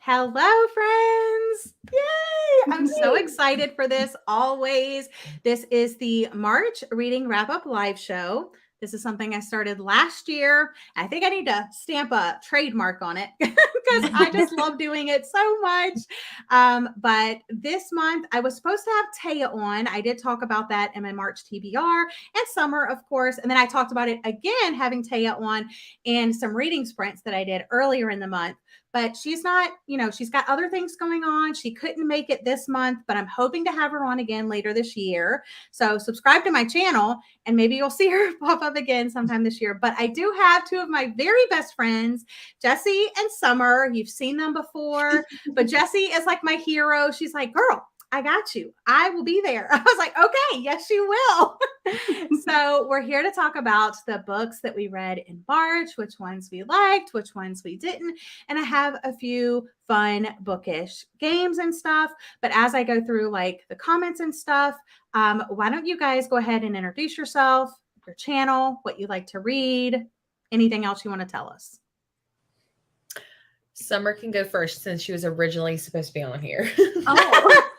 Hello, friends. Yay! I'm so excited for this always. This is the March Reading Wrap-Up Live Show. This is something I started last year. I think I need to stamp a trademark on it because I just love doing it so much. But this month, I was supposed to have Taya on. I did talk about that in my March TBR and summer, of course. And then I talked about it again, having Taya on in some reading sprints that I did earlier in the month. But she's not, she's got other things going on. She couldn't make it this month, but I'm hoping to have her on again later this year. So subscribe to my channel and maybe you'll see her pop up again sometime this year. But I do have two of my very best friends, Jessie and Summer. You've seen them before, but Jessie is like my hero. She's like, girl, I got you. I will be there. I was like, okay, yes, you will. So we're here to talk about the books that we read in March, which ones we liked, which ones we didn't. And I have a few fun bookish games and stuff. But as I go through like the comments and stuff, why don't you guys go ahead and introduce yourself, your channel, what you like to read, anything else you want to tell us? Summer can go first since she was originally supposed to be on here. Oh.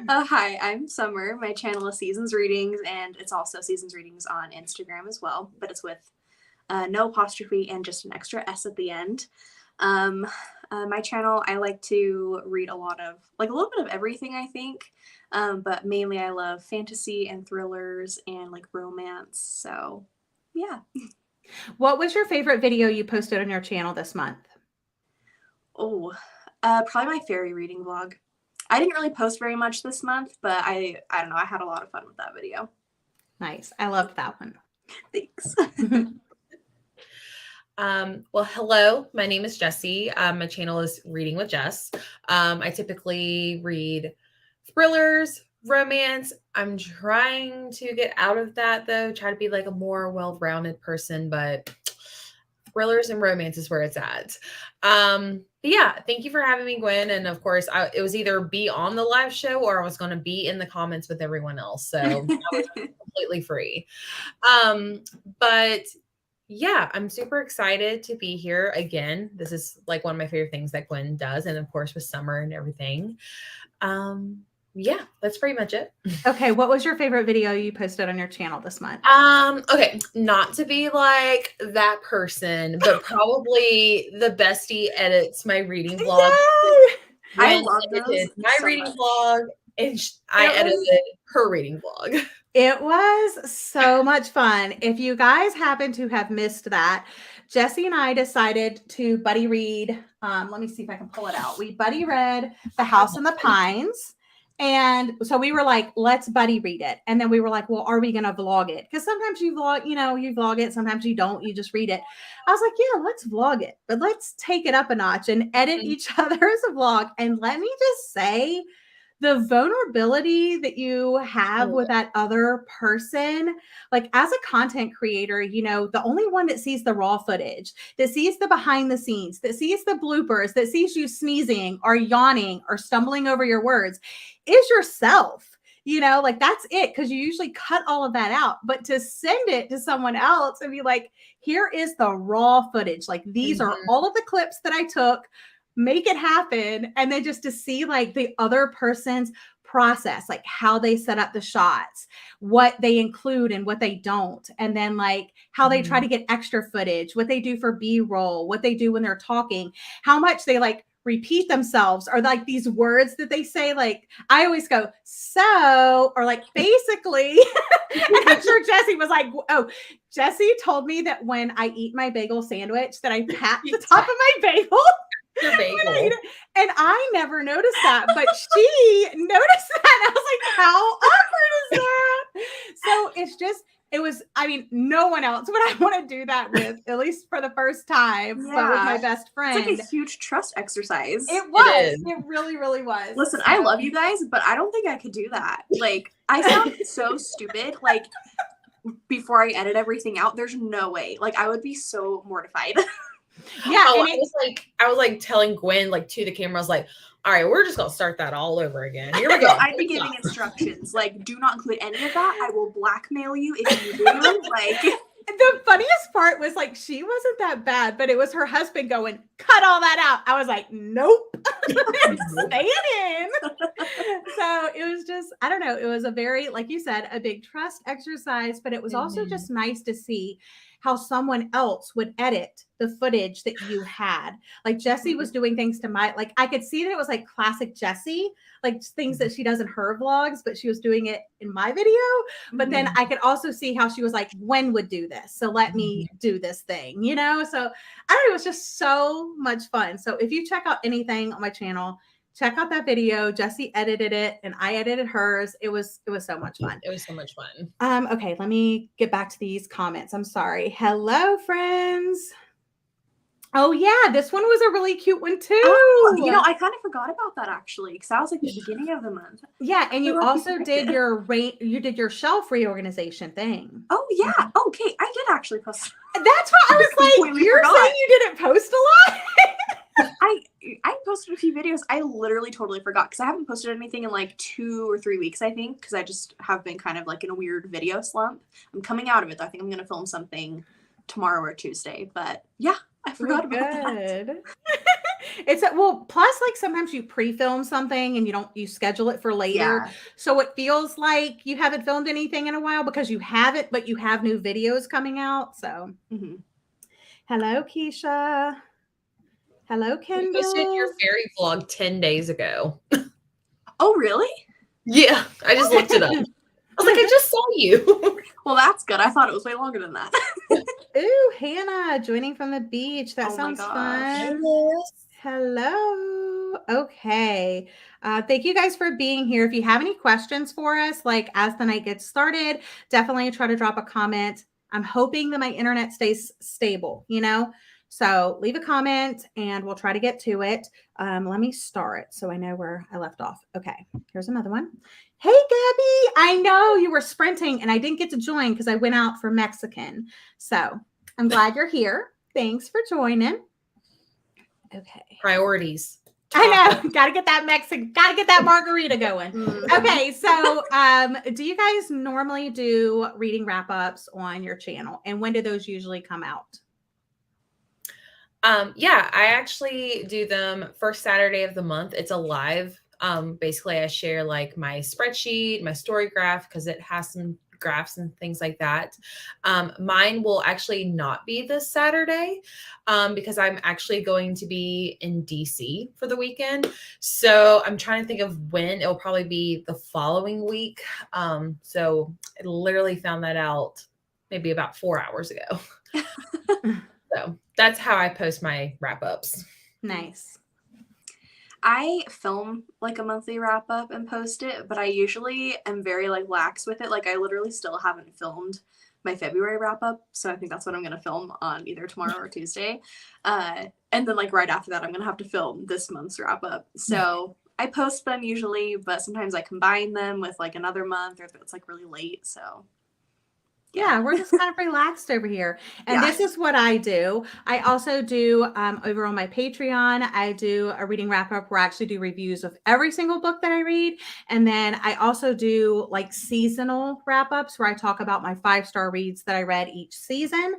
Hi, I'm Summer. My channel is Seasons Readings, and it's also Seasons Readings on Instagram as well, but it's with no apostrophe and just an extra S at the end. My channel, I like to read a little bit of everything, I think, but mainly I love fantasy and thrillers and like romance, so yeah. What was your favorite video you posted on your channel this month? Oh, probably my fairy reading vlog. I didn't really post very much this month, but I don't know. I had a lot of fun with that video. Nice. I loved that one. Thanks. Well, hello. My name is Jessie. My channel is Reading with Jess. I typically read thrillers, romance. I'm trying to get out of that though. Try to be like a more well-rounded person, but thrillers and romance is where it's at. But yeah, thank you for having me, Gwen. And of course, it was either be on the live show or I was going to be in the comments with everyone else. So I was completely free. But yeah, I'm super excited to be here again. This is like one of my favorite things that Gwen does. And of course, with summer and everything. Yeah, that's pretty much it. Okay, what was your favorite video you posted on your channel this month? Okay, not to be like that person, but probably the bestie edits my reading vlog. I love those. My reading vlog, and I edited her reading vlog. It was so much fun. If you guys happen to have missed that, Jessie and I decided to buddy read. Let me see if I can pull it out. We buddy read The House in the Pines. And so we were like, let's buddy read it. And then we were like, well, are we going to vlog it? Because sometimes you vlog, you vlog it. Sometimes you don't. You just read it. I was like, yeah, let's vlog it. But let's take it up a notch and edit each other's vlog. And let me just say, the vulnerability that you have with that other person, like as a content creator, the only one that sees the raw footage, that sees the behind the scenes, that sees the bloopers, that sees you sneezing or yawning or stumbling over your words is yourself. Like that's it, because you usually cut all of that out. But to send it to someone else and be like, here is the raw footage. Like these are all of the clips that I took. Make it happen. And then just to see like the other person's process, like how they set up the shots, what they include and what they don't. And then like how they try to get extra footage, what they do for B-roll, what they do when they're talking, how much they like repeat themselves, or like these words that they say. Like I always go, so, or like basically. And I'm sure Jessie was like, oh, Jessie told me that when I eat my bagel sandwich that I pat the top of my bagel. And I never noticed that, but she noticed that. I was like, how awkward is that? So no one else would I want to do that with, at least for the first time, but with my best friend. It's like a huge trust exercise. It was. It really, really was. Listen, I love you guys, but I don't think I could do that. Like, I sound so stupid. Like, before I edit everything out, there's no way. Like, I would be so mortified. Yeah, I was like telling Gwen like to the camera, I was like, all right, we're just gonna start that all over again. Here we go. I'd be giving instructions like, do not include any of that. I will blackmail you if you do. Like, The funniest part was like she wasn't that bad, but it was her husband going, cut all that out. I was like, nope. Stay in. So it was just, I don't know. It was a very, like you said, a big trust exercise, but it was also just nice to see how someone else would edit the footage that you had. Like Jessie was doing things to like I could see that it was like classic Jessie, like things that she does in her vlogs, but she was doing it in my video. But then I could also see how she was like, Gwen would do this. So let me do this thing, you know? So I don't know, it was just so much fun. So if you check out anything on my channel, check out that video. Jessie edited it and I edited hers. It was so much fun. It was so much fun. Okay, let me get back to these comments. I'm sorry. Hello, friends. Oh yeah, this one was a really cute one too. Oh, you know, I kind of forgot about that actually, because that was like the beginning of the month. Yeah, and you also did your shelf reorganization thing. Oh yeah. Okay, I did actually post. That's why I was like, you're saying you didn't post a lot? I posted a few videos. I literally totally forgot because I haven't posted anything in like 2 or 3 weeks, I think, because I just have been kind of like in a weird video slump. I'm coming out of it though. I think I'm going to film something tomorrow or Tuesday, but yeah, I forgot about that. It's plus like sometimes you pre-film something and you schedule it for later. Yeah. So it feels like you haven't filmed anything in a while because you haven't, but you have new videos coming out. So Hello, Keisha. Hello, Kendall. You posted your fairy vlog 10 days ago. Oh, really? Yeah, I just looked it up. I was like, I just saw you. Well, that's good. I thought it was way longer than that. Ooh, Hannah joining from the beach. That sounds fun. Yes. Hello. Okay. Thank you guys for being here. If you have any questions for us, like as the night gets started, definitely try to drop a comment. I'm hoping that my internet stays stable, you know? So leave a comment and we'll try to get to it. Let me start so I know where I left off. Okay, here's another one. Hey, Gabby, I know you were sprinting and I didn't get to join because I went out for Mexican. So I'm glad you're here. Thanks for joining. Okay. Priorities. I know. Got to get that Mexican, got to get that margarita going. Okay. So do you guys normally do reading wrap-ups on your channel? And when do those usually come out? Yeah, I actually do them first Saturday of the month. It's a live. Basically I share like my spreadsheet, my story graph, because it has some graphs and things like that. Mine will actually not be this Saturday because I'm actually going to be in DC for the weekend. So I'm trying to think of when. It'll probably be the following week. So I literally found that out maybe about 4 hours ago. So that's how I post my wrap-ups. Nice. I film like a monthly wrap up and post it, but I usually am very like lax with it. Like I literally still haven't filmed my February wrap up. So I think that's what I'm going to film on either tomorrow or Tuesday. And then like right after that, I'm going to have to film this month's wrap up. So I post them usually, but sometimes I combine them with like another month or if it's like really late. So yeah, we're just kind of relaxed over here. And this is what I do. I also do over on my Patreon, I do a reading wrap up where I actually do reviews of every single book that I read. And then I also do like seasonal wrap ups where I talk about my 5-star reads that I read each season.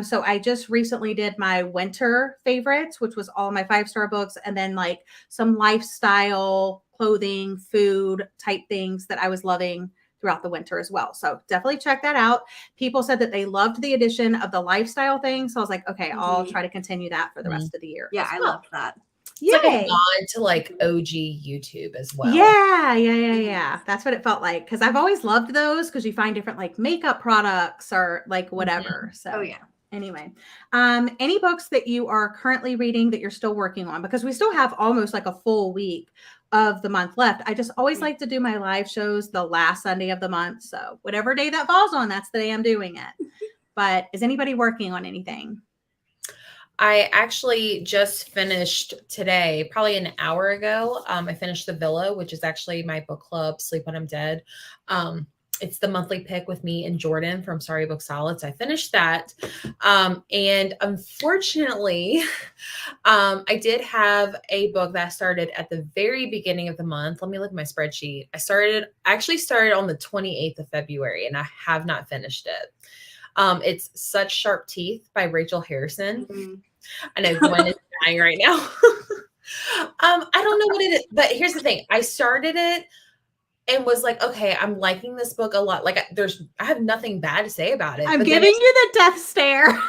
So I just recently did my winter favorites, which was all my 5-star books. And then like some lifestyle, clothing, food type things that I was loving throughout the winter as well. So definitely check that out. People said that they loved the addition of the lifestyle thing. So I was like, okay, I'll try to continue that for the rest of the year. Yeah, I love that. It's like a nod to like OG YouTube as well. Yeah. That's what it felt like. Cause I've always loved those because you find different like makeup products or like whatever. So anyway, any books that you are currently reading that you're still working on, because we still have almost like a full week of the month left. I just always like to do my live shows the last Sunday of the month. So whatever day that falls on, that's the day I'm doing it. But is anybody working on anything? I actually just finished today, probably an hour ago. I finished The Villa, which is actually my book club, Sleep When I'm Dead. It's the monthly pick with me and Jordan from Sorry Book Solids. I finished that. And unfortunately, I did have a book that started at the very beginning of the month. Let me look at my spreadsheet. I actually started on the 28th of February and I have not finished it. It's Such Sharp Teeth by Rachel Harrison. Mhm. I know Gwen is dying right now. I don't know what it is, but here's the thing. I started it and was like, okay, I'm liking this book a lot. Like I have nothing bad to say about it. I'm but giving you the death stare.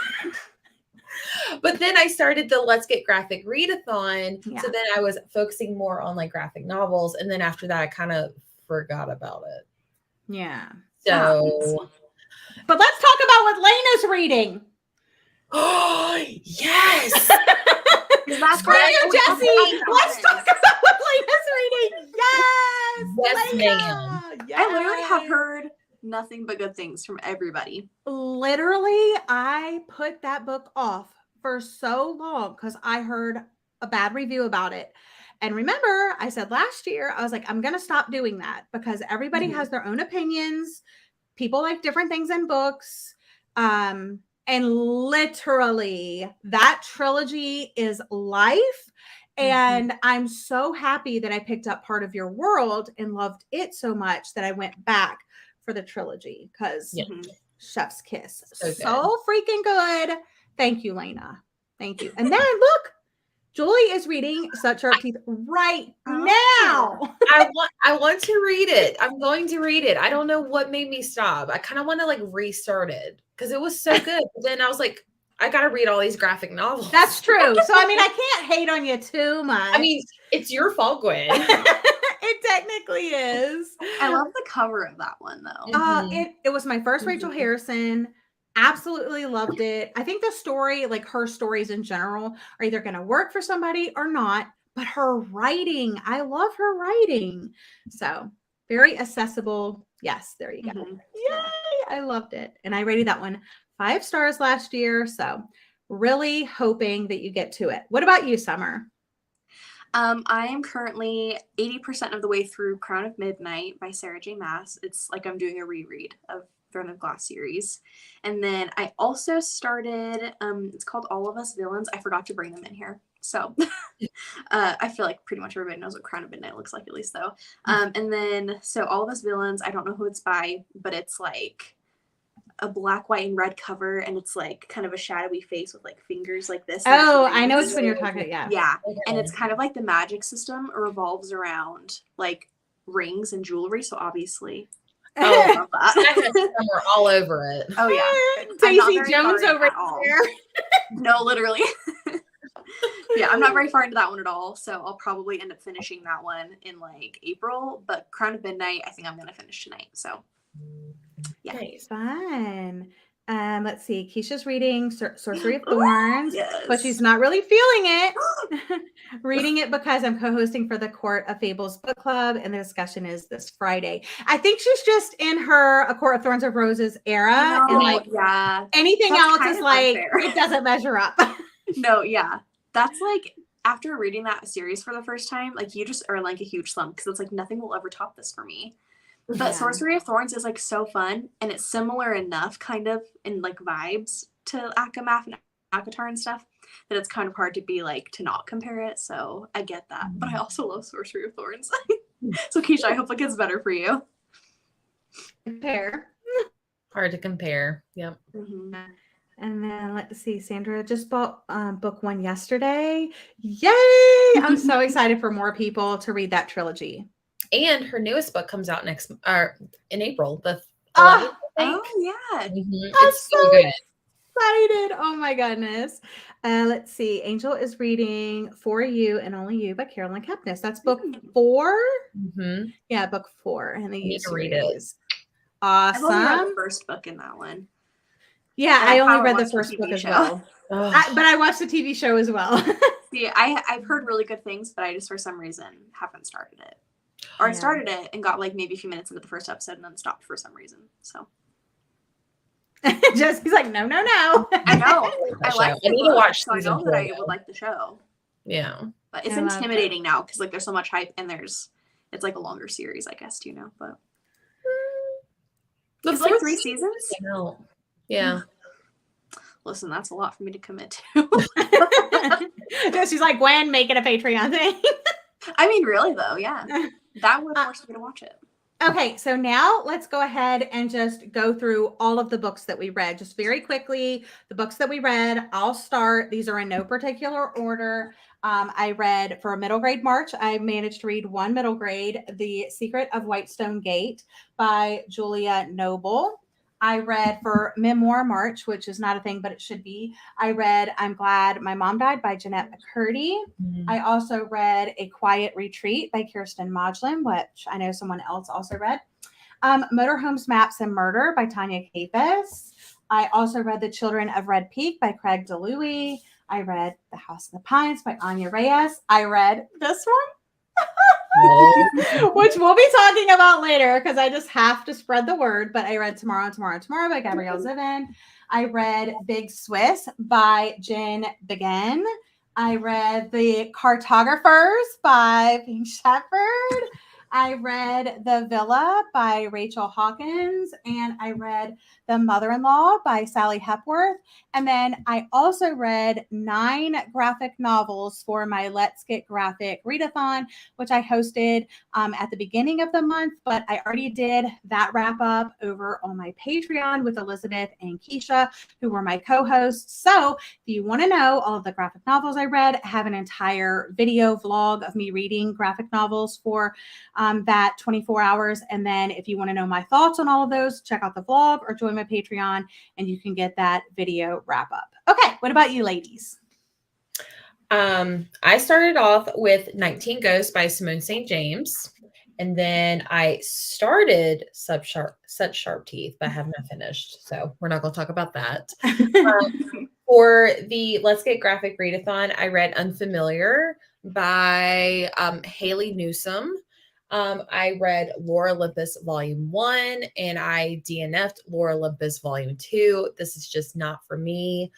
But then I started the Let's Get Graphic Readathon. Yeah. So then I was focusing more on like graphic novels. And then after that, I kind of forgot about it. Yeah. So, but let's talk about what Lena's reading. Oh, yes. Screw you, Jessie. Let's talk about what Lena's reading. Yes. Yes, Lena. ma'am. Yes. I literally have heard nothing but good things from everybody. Literally, I put that book off for so long because I heard a bad review about it. And remember, I said last year, I was like, I'm going to stop doing that because everybody has their own opinions. People like different things in books. And literally, that trilogy is life. And I'm so happy that I picked up Part of Your World and loved it so much that I went back for the trilogy because Chef's Kiss. So freaking good. Thank you, Lena. Thank you. And then look, Julie is reading Such Sharp Teeth right now. I want to read it. I'm going to read it. I don't know what made me stop. I kind of want to like restart it because it was so good. But then I was like, I got to read all these graphic novels. That's true. So, I mean, I can't hate on you too much. I mean, it's your fault, Gwen. It technically is. I love the cover of that one, though. It was my first Rachel Harrison. Absolutely loved it. I think the story, like her stories in general, are either going to work for somebody or not. But her writing, I love her writing. So, very accessible. Yes, there you go. Yay! I loved it. And I rated that one 5 stars last year. So really hoping that you get to it. What about you, Summer? I am currently 80% of the way through Crown of Midnight by Sarah J. Maas. It's like I'm doing a reread of Throne of Glass series. And then I also started, it's called All of Us Villains. I forgot to bring them in here. So I feel like pretty much everybody knows what Crown of Midnight looks like, at least though. And then, so All of Us Villains, I don't know who it's by, but it's like a black, white, and red cover, and it's like kind of a shadowy face with like fingers like this. Oh, I know which one you're talking about. Yeah. And it's kind of like the magic system revolves around like rings and jewelry. So obviously, I love that. We're all over it. Oh yeah, Daisy Jones over there. No, literally. Yeah, I'm not very far into that one at all, so I'll probably end up finishing that one in like April. But Crown of Midnight, I think I'm gonna finish tonight. So yeah, nice. Fun. Let's see. Keisha's reading Sorcery of Thorns, but she's not really feeling it. Reading it because I'm co-hosting for the Court of Fables book club, and the discussion is this Friday. I think she's just in her A Court of Thorns of Roses era, and like anything else is like it doesn't measure up. No, yeah, that's like after reading that series for the first time, like you just are like a huge slump because it's like nothing will ever top this for me. But Sorcery of Thorns is like so fun, and it's similar enough kind of in like vibes to Akamath and ACOTAR and stuff that it's kind of hard to be like to not compare it. So I get that, but I also love Sorcery of Thorns. So Keisha, I hope it gets better for you. Compare. Hard to compare. Yep. And then let's see, Sandra just bought book 1 yesterday. Yay! I'm so excited for more people to read that trilogy. And her newest book comes out in April, the 11th, oh yeah. It's so good. Excited. Oh my goodness. Let's see. Angel is reading For You and Only You by Carolyn Kepnes. That's book 4. Yeah, book 4. And they need to read it. Awesome. I've only read the first book in that one. Yeah, I only read the first book as well. But I watched the TV show as well. See, I've heard really good things, but I just for some reason haven't started it. Or I started it and got like maybe a few minutes into the first episode and then stopped for some reason. So Jesse's like, no. I know. I need to watch. So I know that I would like the show. Yeah. But it's intimidating now because like there's so much hype and it's like a longer series, I guess, you know. But it's like 3 seasons. Yeah. Listen, that's a lot for me to commit to. She's like, Gwen, make it a Patreon thing. I mean, really though, yeah. That would force me to watch it. Okay, so now let's go ahead and just go through all of the books that we read. Just very quickly, the books that we read, I'll start. These are in no particular order. I read for a middle grade March, I managed to read one middle grade, The Secret of Whitestone Gate by Julia Noble. I read for Memoir March, which is not a thing, but it should be. I read I'm Glad My Mom Died by 𝒍𝒊𝒏𝒂𝒔. Mm-hmm. I also read A Quiet Retreat by 𝒂𝒐𝒏𝒏, which I know someone else also read. Motorhomes, Maps, and Murder by 𝒑𝒊𝒏𝒂𝒂𝒔. I also read The Children of Red Peak by Craig DeLuey. I read The House in the Pines by Anya Reyes. I read this one, which we'll be talking about later because I just have to spread the word. But I read Tomorrow by Gabrielle Zevin. I read Big Swiss by 𝒍𝒊𝒏𝒌𝒔. I read The Cartographers by Pink Shepherd. I read The Villa by Rachel Hawkins. And I read The Mother-in-Law by Sally Hepworth. And then I also read 9 graphic novels for my Let's Get Graphic readathon, which I hosted at the beginning of the month. But I already did that wrap up over on my Patreon with Elizabeth and Keisha, who were my co-hosts. So if you want to know all of the graphic novels I read, I have an entire video vlog of me reading graphic novels for that 24 hours. And then if you want to know my thoughts on all of those, check out the vlog or join my Patreon and you can get that video wrap up. Okay, what about you ladies? I started off with 19 Ghosts by Simone St. James. And then I started Such Sharp Teeth, but I have not finished. So we're not going to talk about that. For the Let's Get Graphic readathon, I read Unfamiliar by Haley Newsome. I read Lore Olympus Volume 1, and I DNF'd Lore Olympus Volume 2. This is just not for me,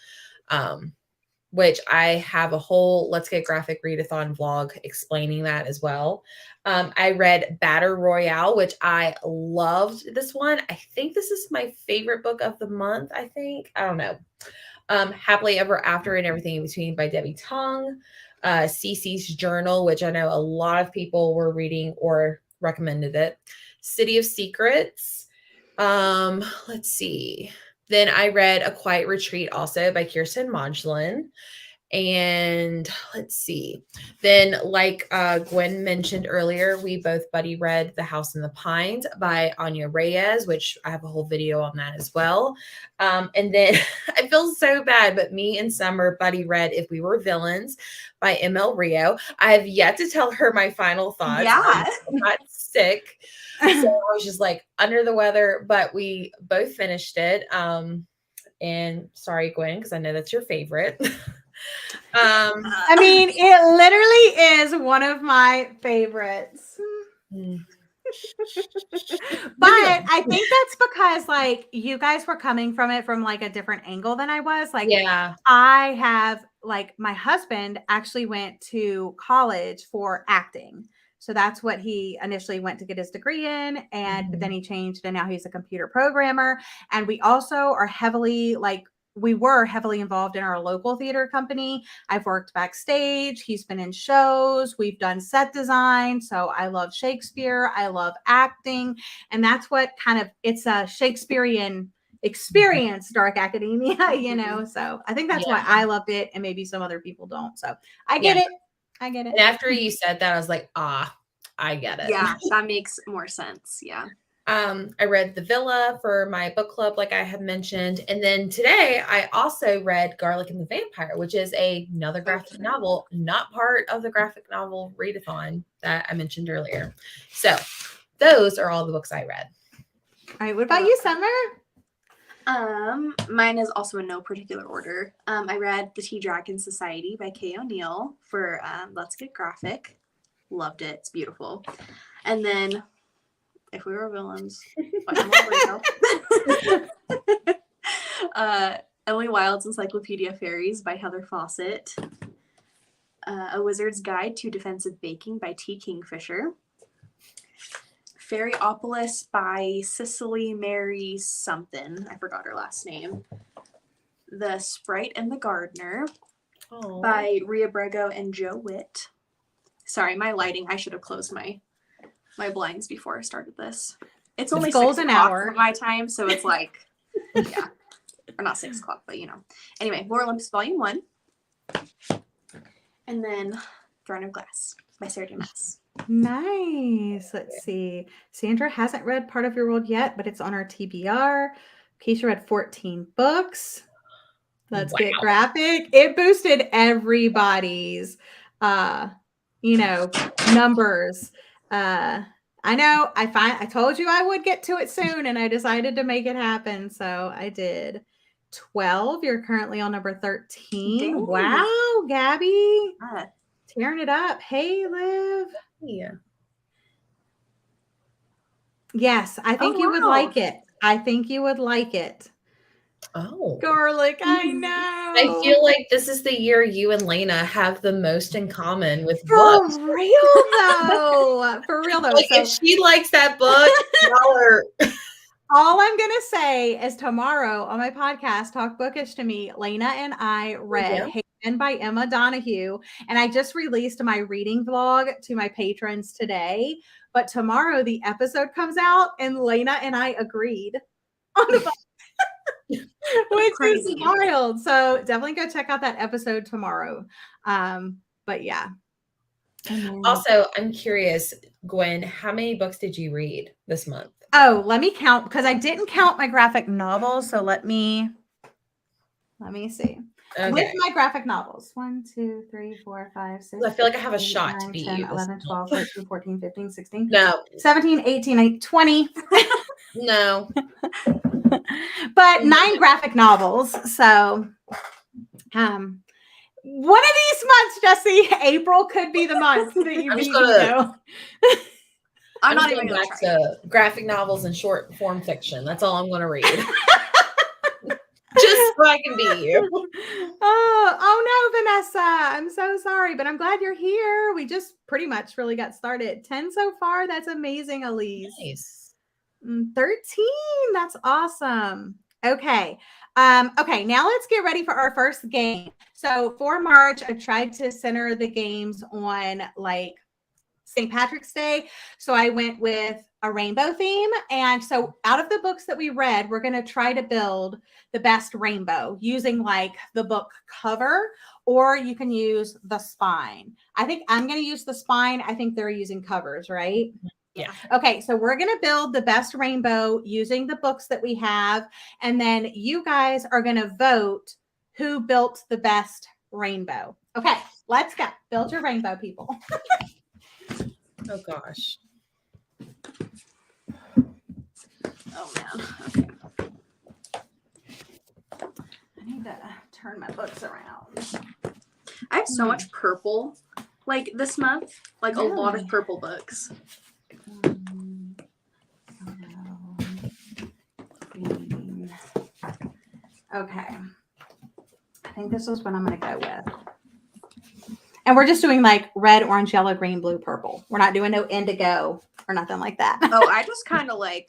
which I have a whole Let's Get Graphic readathon vlog explaining that as well. I read Battle Royale, which I loved this one. I think this is my favorite book of the month, I don't know. Happily Ever After and Everything in Between by Debbie Tong. Cece's Journal, which I know a lot of people were reading or recommended it. City of Secrets. Let's see. Then I read A Quiet Retreat also by 𝒂𝒐𝒏𝒏𝒂𝒔. And let's see. Then, like Gwen mentioned earlier, we both buddy read The House in the Pines by Anya Reyes, which I have a whole video on that as well. And then I feel so bad, but me and Summer buddy read If We Were Villains by ML Rio. I have yet to tell her my final thoughts. Yeah. I'm not sick. So I was just like under the weather, but we both finished it. And sorry, Gwen, because I know that's your favorite. I mean, it literally is one of my favorites. But I think that's because like you guys were coming from it from like a different angle than I was. Like, yeah, I have like my husband actually went to college for acting. So that's what he initially went to get his degree in. And but then he changed and now he's a computer programmer. And we also are we were heavily involved in our local theater company. I've worked backstage. He's been in shows. We've done set design. So I love Shakespeare. I love acting. And that's what it's a Shakespearean experience, dark academia, you know? So I think that's why I loved it. And maybe some other people don't. So I get it. I get it. And after you said that, I was like, I get it. Yeah, that makes more sense. Yeah. I read The Villa for my book club, like I had mentioned. And then today I also read Garlic and the Vampire, which is another graphic novel, not part of the graphic novel readathon that I mentioned earlier. So those are all the books I read. All right. What about you, Summer? Mine is also in no particular order. I read The Tea Dragon Society by Kay O'Neill for Let's Get Graphic. Loved it. It's beautiful. And then If We Were Villains by Emily Wilde's Encyclopedia Fairies by Heather Fawcett. A Wizard's Guide to Defensive Baking by T. Kingfisher. Fairyopolis by Cicely Mary something. I forgot her last name. The Sprite and the Gardener by Ria Brego and Joe Witt. Sorry, my lighting. I should have closed my my blinds before I started this. It's only It's golden 6 o'clock hour. my time, so it's like, yeah. Or not 6 o'clock, but you know. Anyway, Lore Olympus Volume 1. And then Throne of Glass by 𝒎𝒏𝒏𝒅. Nice. Let's see. Sandra hasn't read Part of Your World yet, but it's on our TBR. Keisha read 14 books. Let's get graphic. It boosted everybody's, numbers. I know. I told you I would get to it soon, and I decided to make it happen. So I did. 12. You're currently on number 13. Dang. Wow, Gabby. Ah. Tearing it up. Hey, Liv. Yeah. Yes, I think you would wow. like it. I think you would like it. Oh. Garlic, I know. I feel like this is the year you and Lena have the most in common with For books. real though. For real though. Like, So if she likes that book, y'all are... all I'm gonna say is tomorrow on my podcast, Talk Bookish to Me, Lena and I read Haven by Emma Donoghue, and I just released my reading vlog to my patrons today. But tomorrow the episode comes out, and Lena and I agreed on the which is wild. So definitely go check out that episode tomorrow. But yeah. Also, I'm curious, Gwen, how many books did you read this month? Oh, let me count because I didn't count my graphic novels. So let me see. Okay. With my graphic novels 1, 2, 3, 4, 5, 6. I feel like I have a 8, shot 9, to beat 10, you. 11, 12, 13, 14, 15, 16, No. 17, 18, 20. No. But 9 graphic novels. So one of these months, Jessie, April could be the month that you beat me. I'm not going even going back to graphic novels and short form fiction. That's all I'm going to read. Just so I can beat you. Oh no, Vanessa. I'm so sorry, but I'm glad you're here. We just pretty much really got started. 10 so far. That's amazing, Elise. Nice. 13. That's awesome. Okay. Okay, now let's get ready for our first game. So for March, I tried to center the games on like St. Patrick's Day. So I went with a rainbow theme. And so out of the books that we read, we're going to try to build the best rainbow using like the book cover, or you can use the spine. I think I'm going to use the spine. I think they're using covers, right? Yeah. Okay, so we're going to build the best rainbow using the books that we have. And then you guys are going to vote who built the best rainbow. Okay, let's go. Build your rainbow, people. Oh, gosh. Oh, man. Okay. I need to turn my books around. I have so much purple, like, this month. Like, a lot of purple books. Okay. I think this is what I'm going to go with. And we're just doing like red, orange, yellow, green, blue, purple. We're not doing no indigo or nothing like that. Oh, I just kind of like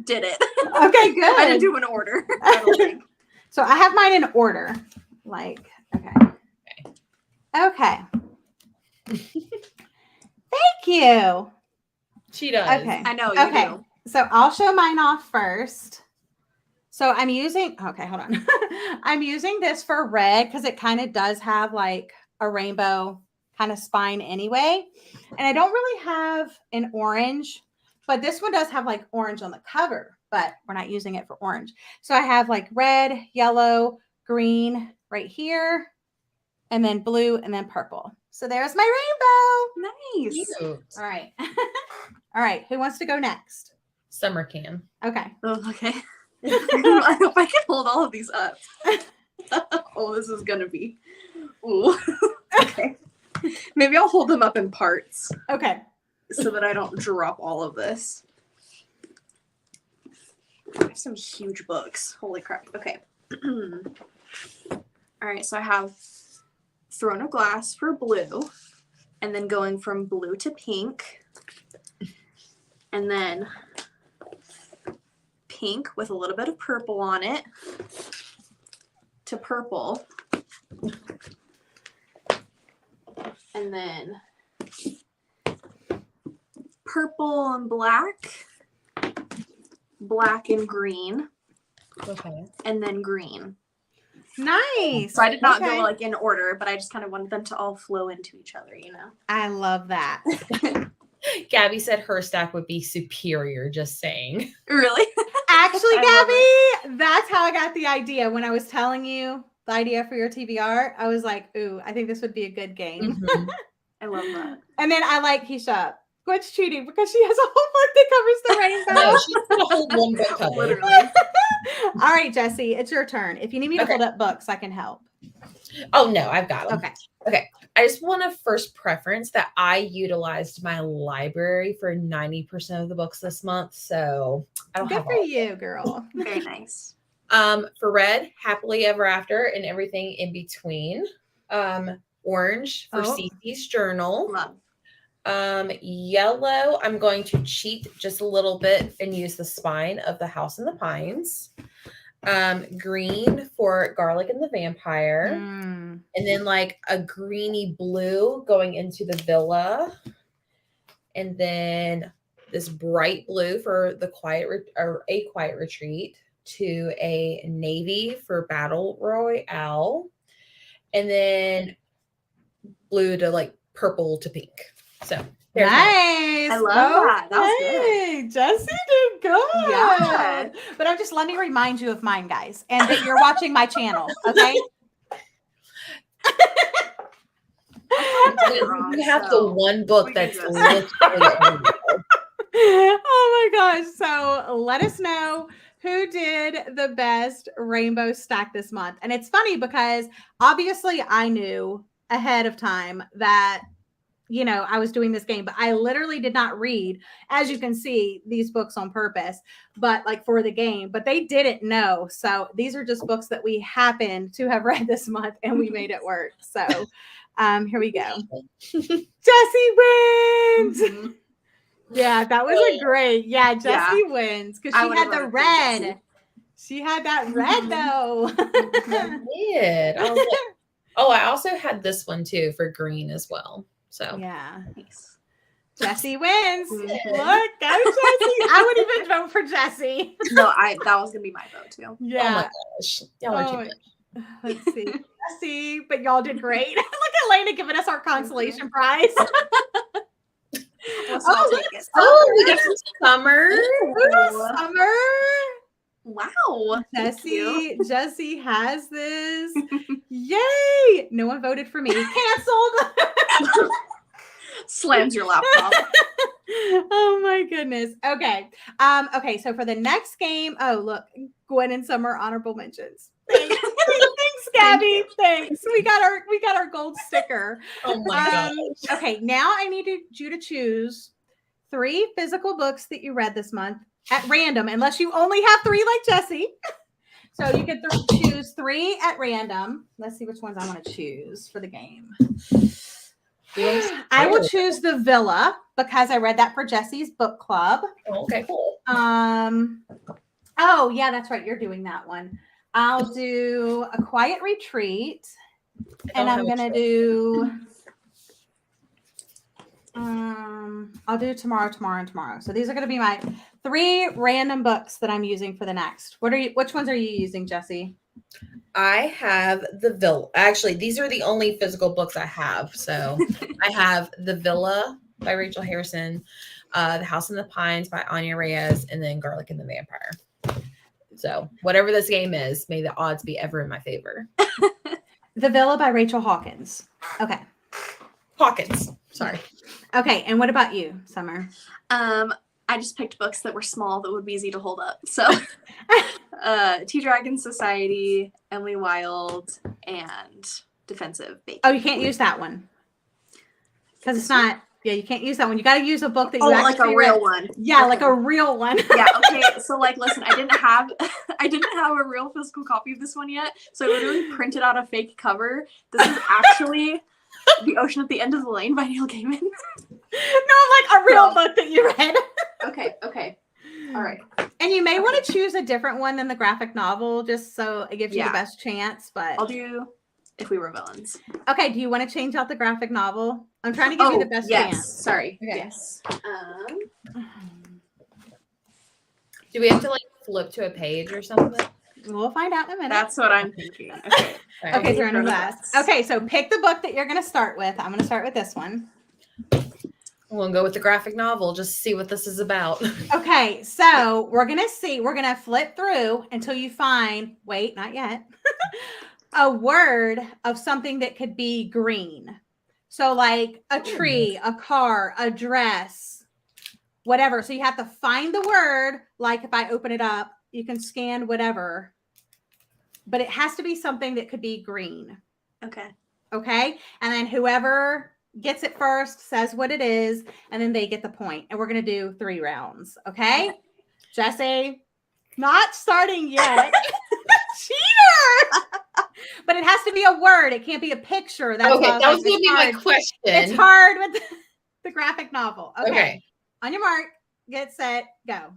did it. Okay, good. I didn't do an order. I don't think. So I have mine in order. Like, okay. Okay. Thank you. She does. Okay. I know you do. So I'll show mine off first. So I'm using, okay, hold on. I'm using this for red because it kind of does have like a rainbow kind of spine anyway. And I don't really have an orange, but this one does have like orange on the cover, but we're not using it for orange. So I have like red, yellow, green right here, and then blue, and then purple. So there's my rainbow. Nice. Cute. All right. All right. Who wants to go next? Summer can. Okay. Oh, okay. I hope I can hold all of these up. Oh, this is gonna be. Ooh. Okay. Maybe I'll hold them up in parts. Okay. So that I don't drop all of this. I have some huge books. Holy crap. Okay. All right. So I have Throne of Glass for blue, and then going from blue to pink, and then pink with a little bit of purple on it to purple, and then purple and black, black and green, Okay. and then green. Nice. So I did not Okay. go like in order, but I just kind of wanted them to all flow into each other, you know? I love that. Gabby said her stack would be superior, just saying. Really? Actually, I love Gabby, that's how I got the idea. When I was telling you the idea for your TBR, I was like, ooh, I think this would be a good game. Mhm. I love that. And then I like Keisha. Gwen's cheating because she has a whole book that covers the rainbow. No, she's got a whole one book cover. Literally. All right, Jessie, it's your turn. If you need me to Okay. hold up books, I can help. Oh, no, I've got them. Okay. I just want to first preference that I utilized my library for 90% of the books this month. So I don't Good have for all. you, girl. Very nice. For red, Happily Ever After and everything in between. Orange for Oh. Cece's journal. Love. Yellow, I'm going to cheat just a little bit and use the spine of the House in the Pines. Green for Garlic and the Vampire. Mm. And then like a greeny blue going into the villa. And then this bright blue for the A Quiet Retreat, to a navy for Battle Royale. And then blue to like purple to pink. So there's Nice. I love that. That was good. Okay. Jessie did good. Yeah. But let me remind you of mine, guys, and that you're watching my channel. Okay. You have the one book we can that's just- literally Oh my gosh. So let us know who did the best rainbow stack this month. And it's funny because obviously I knew ahead of time that, you know, I was doing this game, but I literally did not read, as you can see, these books on purpose, but like for the game, but they didn't know. So these are just books that we happened to have read this month and we made it work. So here we go. Jessie wins. Mhm. Yeah, that was a great. Yeah, Jessie Yeah. wins because I she would've had the voted for red. Jessie. She had that red Mhm. though. did. I was like, oh, I also had this one too for green as well. So Yeah, Nice. Jessie wins. Mhm. Look, go Jessie. I would even vote for Jessie. No, that was gonna be my vote too. oh my Yeah. gosh. Y'all are too Oh, much. let's see. Jessie, but y'all did great. Look at Elena giving us our consolation prize. Let's Oh, all look, take it. Oh, we got some summer. Ooh. Summer. Wow. Thank you. Jessie has this. Yay! No one voted for me. Canceled. Slams your laptop. Oh my goodness. Okay. Okay, so for the next game, oh look, Gwen and Summer honorable mentions. Thanks, Gabby. Thanks. We got our gold sticker. Oh my gosh. Okay, now I need you to choose 3 physical books that you read this month at random, unless you only have 3 like Jessie. So you can choose 3 at random. Let's see which ones I want to choose for the game. I will choose the Villa because I read that for Jessie's book club. Oh, okay, cool. Oh yeah, that's right. You're doing that one. I'll do A Quiet Retreat, and I'm gonna do. I'll do tomorrow. So these are gonna be my 3 random books that I'm using for the next. Which ones are you using, Jessie? I have the Villa. Actually, these are the only physical books I have. So I have The Villa by Rachel Harrison, The House in the Pines by Anya Reyes, and then Garlic and the Vampire. So whatever this game is, may the odds be ever in my favor. The Villa by Rachel Hawkins. Okay. Hawkins. Sorry. Okay. And what about you, Summer? I just picked books that were small that would be easy to hold up. So Tea Dragon Society, Emily Wilde, and Defensive Bacon. Oh, you can't use that one because it's not. Yeah, you can't use that one. You got to use a book that you like actually a real read. one. Yeah, Okay. like a real one. Yeah, okay. So like listen, I didn't have a real physical copy of this one yet. So I literally printed out a fake cover. This is actually The Ocean at the End of the Lane by Neil Gaiman. No, like a real book that you read. Okay. All right. And you may want to choose a different one than the graphic novel just so it gives you Yeah. the best chance, but I'll do if we were villains. Okay, do you want to change out the graphic novel? I'm trying to give you the best yes. chance. Sorry. Okay. Yes. Do we have to like flip to a page or something? We'll find out in a minute. That's what I'm thinking. Okay. Okay, so random glass. Okay, so pick the book that you're going to start with. I'm going to start with this one. We'll go with the graphic novel, just see what this is about. Okay, so we're going to flip through until you find, wait, not yet, a word of something that could be green. So like a tree, a car, a dress, whatever. So you have to find the word. Like if I open it up, you can scan whatever, but it has to be something that could be green. Okay. Okay. And then whoever gets it first says what it is, and then they get the point. And we're going to do 3 rounds. Okay. Jessie, not starting yet. Cheater. But it has to be a word. It can't be a picture. That's okay, that was going to be my question. It's hard with the graphic novel. Okay. On your mark, get set, go.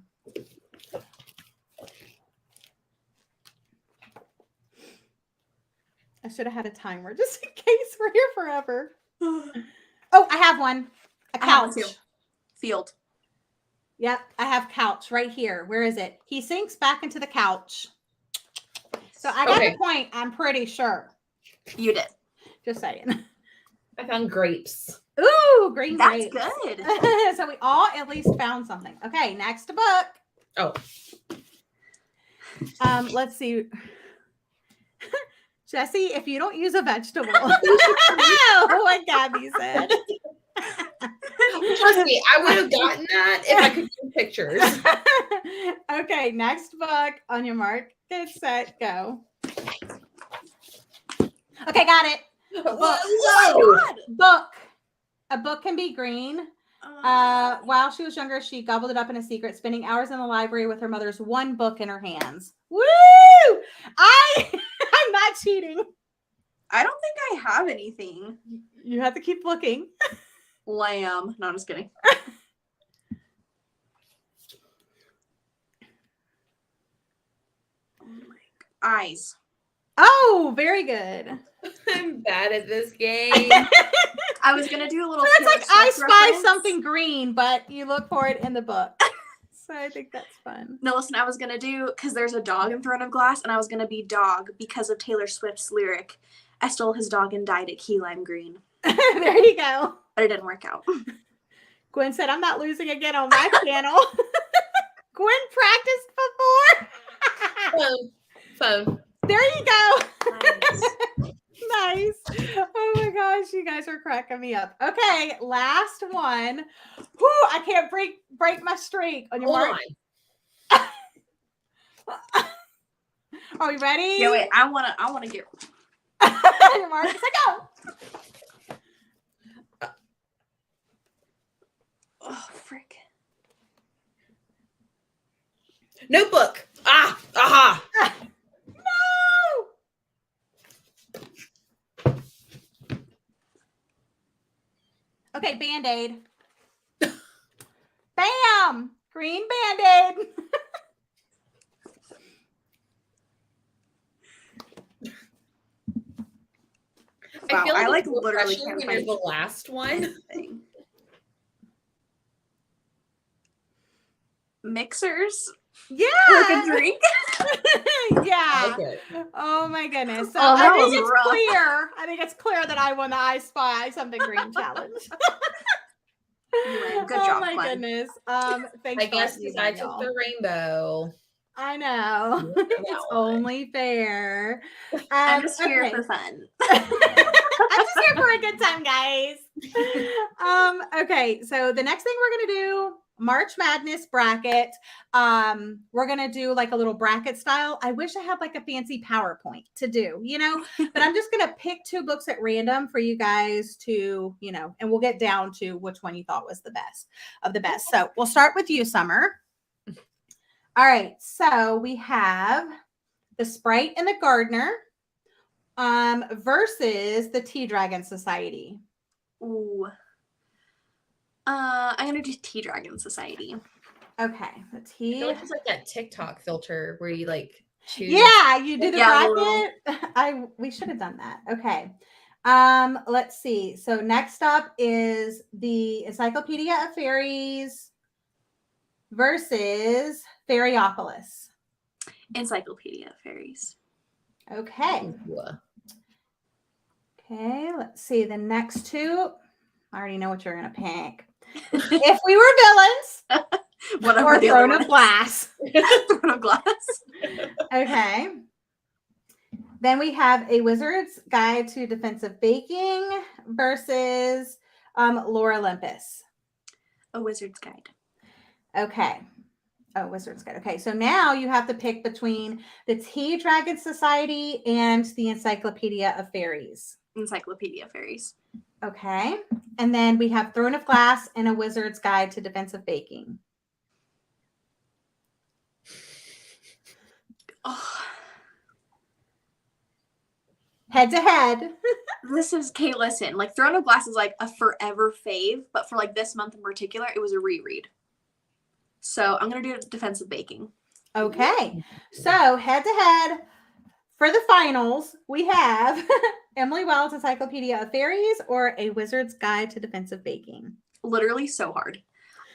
I should have had a timer just in case we're here forever. Oh, I have one. A couch. Field. Yep, I have couch right here. Where is it? He sinks back into the couch. So I got the point, I'm pretty sure. You did. Just saying. I found grapes. Ooh, green That's grapes. good. So we all at least found something. Okay, next book. Oh. Let's see. Jessie, if you don't use a vegetable. What Gabby said. Trust me, I would have gotten that if I could do pictures. Okay, next book. On your mark, get set, go. Okay, got it. Book. A book can be green. While she was younger, she gobbled it up in a secret, spending hours in the library with her mother's one book in her hands. Woo! I'm not cheating. I don't think I have anything. You have to keep looking. Lamb. No, I'm just kidding. Eyes. Oh, very good. I'm bad at this game. I was gonna do a little. So it's like I spy reference. something green, but you look for it in the book. So I think that's fun. No, listen, I was gonna do because there's a dog in front of glass, and I was gonna be dog because of Taylor Swift's lyric. I stole his dog and dyed it key lime green. There you go. But it didn't work out. Gwen said, "I'm not losing again on my channel." Gwen practiced before. Phone. There you go. Nice. Nice. Oh my gosh, you guys are cracking me up. Okay, last one. Whew, I can't break my streak. On your mark. Are we ready? Yeah, wait. I wanna get. On your mark. Let's go. Oh frick. Notebook. Aha. No. Okay, Band-Aid. Bam! Green Band-Aid. I feel like it's literally refreshing can't when you're find the last one. Mixers. Yeah. Like a drink. Yeah. Okay. Oh my goodness. So Oh, that I think was it's rough. clear. I think it's clear that I won the I Spy Something Green challenge. You win. Good job, Oh my Gwen. goodness. Thanks. I guess because I took the rainbow. I know. It's only fair. I'm just here okay. for fun. I'm just here for a good time, guys. Okay, so the next thing we're gonna do, March Madness bracket. We're gonna do like a little bracket style. I wish I had like a fancy PowerPoint to do, but I'm just gonna pick 2 books at random for you guys to, and we'll get down to which one you thought was the best of the best. So we'll start with you, Summer. All right, so we have The Sprite and the Gardener versus the Tea Dragon Society. Ooh. I'm gonna do Tea Dragon Society. Okay, the I tea. feel like it's like that TikTok filter where you like choose. Yeah, you do the Yeah, the bracket. We should have done that. Okay. Let's see. So next up is the Encyclopedia of Fairies versus Fairyopolis. Encyclopedia of Fairies. Okay. Okay, let's see. The next two. I already know what you're gonna pick. If we were villains, Whatever or the Throne other of Glass. Throne of Glass. Okay. Then we have A Wizard's Guide to Defensive Baking versus Lore Olympus. A Wizard's Guide. Okay. Oh, Wizard's Guide. Okay, so now you have to pick between the Tea Dragon Society and the Encyclopedia of Fairies. Encyclopedia of Fairies. Okay. And then we have Throne of Glass and A Wizard's Guide to Defensive Baking. Oh, Head to head. this is Kate. Listen, like Throne of Glass is like a forever fave, but for like this month in particular, it was a reread. So I'm gonna do Defensive Baking. Okay. So head to head for the finals, we have Emily Wells' Encyclopedia of Fairies or A Wizard's Guide to Defensive Baking. Literally so hard.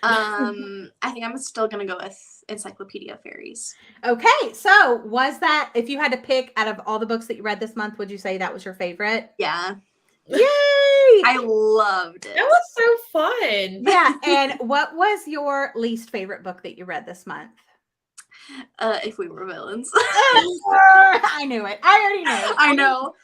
I think I'm still gonna go with Encyclopedia of Fairies. Okay, so was that, if you had to pick out of all the books that you read this month, would you say that was your favorite? Yeah. Yay! I loved it. That was so fun. Yeah, and what was your least favorite book that you read this month? If We Were Villains. I knew it. I already knew. I know.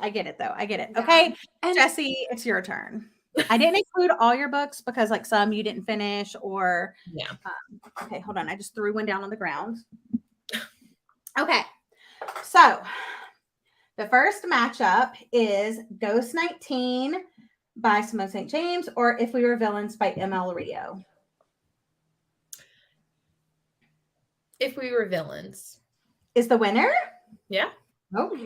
I get it though. I get it. Yeah. Okay, And Jessie, it's your turn. I didn't include all your books because like some you didn't finish or Yeah. Okay, hold on. I just threw one down on the ground. Okay. So the first matchup is Ghost 19 by Simone St. James or If We Were Villains by M.L. Rio. If We Were Villains. Is the winner? Yeah. Okay.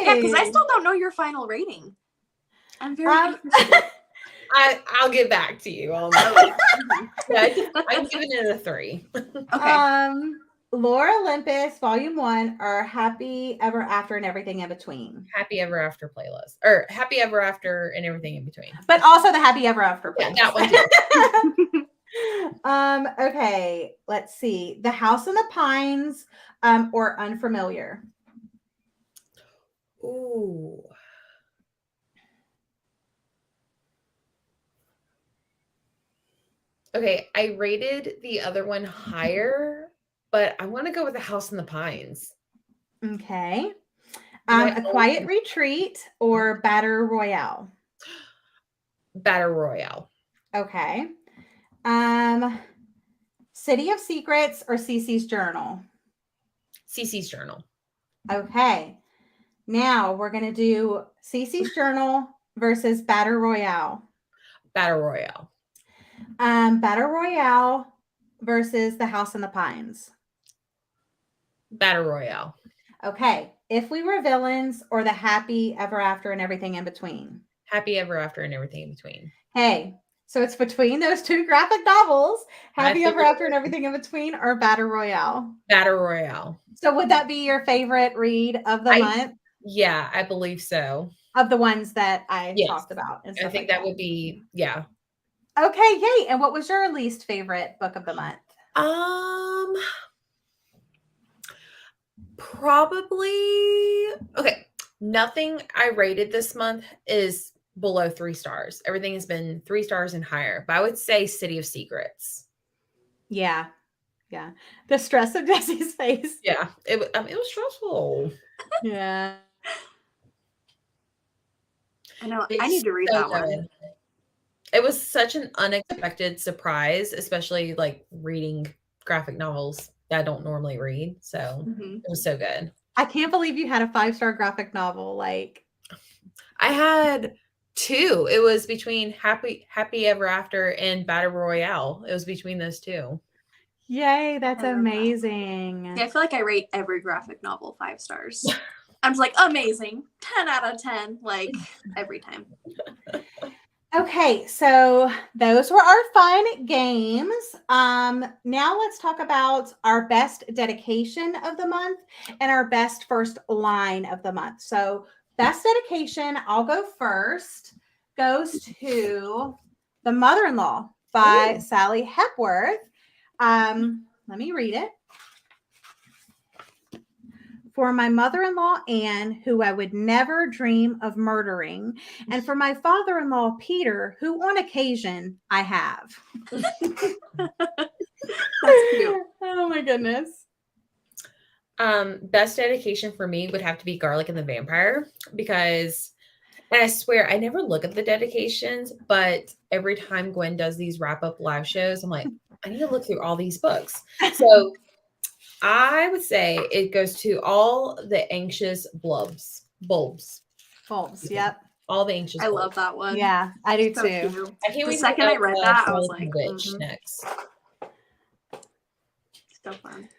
yeah, because I still don't know your final rating. I'm very interested. I'll get back to you on that. Yeah, I'm giving it a 3. Okay. Lore Olympus Volume 1 or Happy Ever After and Everything in Between. Happy Ever After playlist. Or Happy Ever After and everything in between. But also the Happy Ever After Yeah, playlist. that one too. Okay, let's see. The House in the Pines or Unfamiliar. Ooh. Okay, I rated the other one higher, but I want to go with The House in the Pines. Okay. A Quiet Retreat or Battle Royale. Battle Royale. Okay. City of Secrets or Cece's Journal. Cece's Journal. Okay. Now we're going to do Cece's Journal versus Battle Royale. Battle Royale. Battle Royale versus The House in the Pines. Battle Royale. Okay. If We Were Villains or The Happy Ever After and Everything in Between. Happy Ever After and everything in between. Hey, so it's between those two graphic novels, Happy Ever figured- After and Everything in Between or Battle Royale. Battle Royale. So would that be your favorite read of the month? Yeah, I believe so. Of the ones that I Yes. talked about. And I stuff think like that would be, yeah. Okay, yay. And what was your least favorite book of the month? Probably, okay. Nothing I rated this month is below 3 stars. Everything has been 3 stars and higher, but I would say City of Secrets. Yeah. Yeah. The stress of Jessie's face. Yeah, it was stressful. Yeah. I know. It's I need to read so that one. good. It was such an unexpected surprise, especially like reading graphic novels that I don't normally read. So Mhm. it was so good. I can't believe you had a 5-star graphic novel. Like, I had 2. It was between Happy Ever After and Battle Royale. It was between those 2. yay, that's I love that. amazing. Yeah, I feel like I rate every graphic novel 5 stars. I'm just like, amazing. 10 out of 10. Like, every time. Okay, so those were our fun games. Now let's talk about our best dedication of the month and our best first line of the month. So best dedication, I'll go first, goes to The Mother-in-Law by Sally Hepworth. Let me read it. For my mother-in-law, Anne, who I would never dream of murdering, and for my father-in-law, Peter, who on occasion I have. That's cute. Oh my goodness. Best dedication for me would have to be Garlic and the Vampire because, and I swear I never look at the dedications, but every time Gwen does these wrap-up live shows, I'm like, I need to look through all these books. So I would say it goes to all the anxious bulbs. Yep. All the anxious. I love that one. Yeah, I do So too. cute. I can't The wait second to I read that, I was like, Witch next. So fun.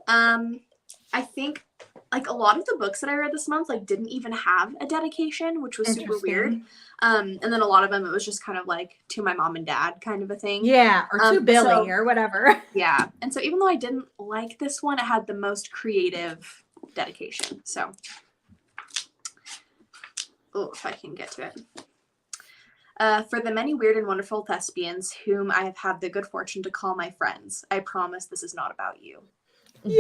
I think like a lot of the books that I read this month like didn't even have a dedication, which was super weird. And then a lot of them it was just kind of like to my mom and dad kind of a thing. Yeah, or to Billy or whatever. Yeah. And so even though I didn't like this one, it had the most creative dedication. So if I can get to it. For the many weird and wonderful thespians whom I have had the good fortune to call my friends, I promise this is not about you. Yay!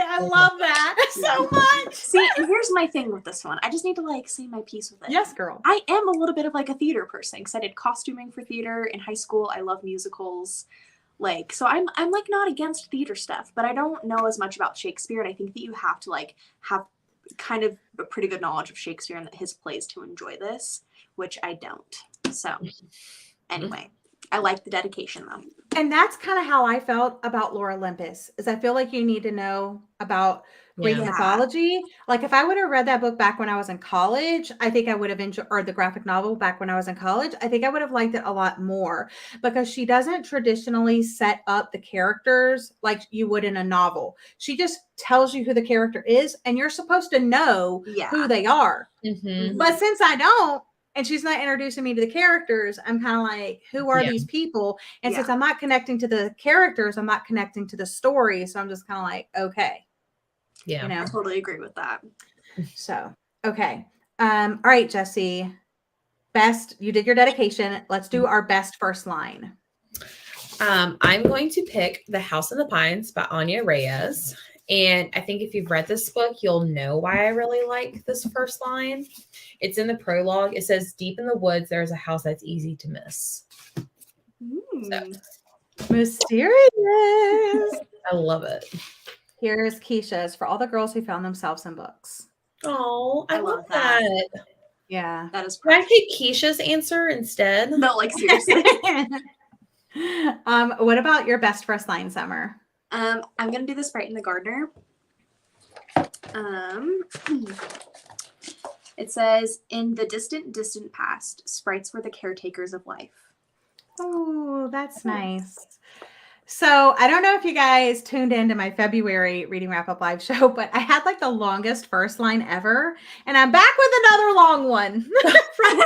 I love that so much. See, and here's my thing with this one. I just need to like say my piece with it. Yes, girl. I am a little bit of like a theater person because I did costuming for theater in high school. I love musicals. Like, so I'm like not against theater stuff, but I don't know as much about Shakespeare. And I think that you have to like have kind of a pretty good knowledge of Shakespeare and his plays to enjoy this, which I don't. So anyway, I like the dedication though. And that's kind of how I felt about Lore Olympus, is I feel like you need to know about Greek mythology. Like if I would have read that book back when I was in college, I think I would have enjoyed, or the graphic novel back when I was in college, I think I would have liked it a lot more because she doesn't traditionally set up the characters like you would in a novel. She just tells you who the character is and you're supposed to know who they are. Mm-hmm. But since I don't, and she's not introducing me to the characters, I'm kind of like, who are these people? And since I'm not connecting to the characters, I'm not connecting to the story. So I'm just kind of like, okay. Yeah. You know? I totally agree with that. So, okay. All right, Jessie. You did your dedication. Let's do our best first line. I'm going to pick The House in the Pines by Anya Reyes. And I think if you've read this book, you'll know why I really like this first line. It's in the prologue. It says, deep in the woods, there's a house that's easy to miss. So. Mysterious. I love it. Here's Keisha's for all the girls who found themselves in books. Oh, I love that. Yeah. That is Can I take Keisha's answer instead? No, like seriously. What about your best first line, Summer? I'm gonna do the Sprite and the Gardener. It says, in the distant, distant past, sprites were the caretakers of life. Oh, that's nice. So I don't know if you guys tuned into my February Reading Wrap Up live show, but I had like the longest first line ever. And I'm back with another long one from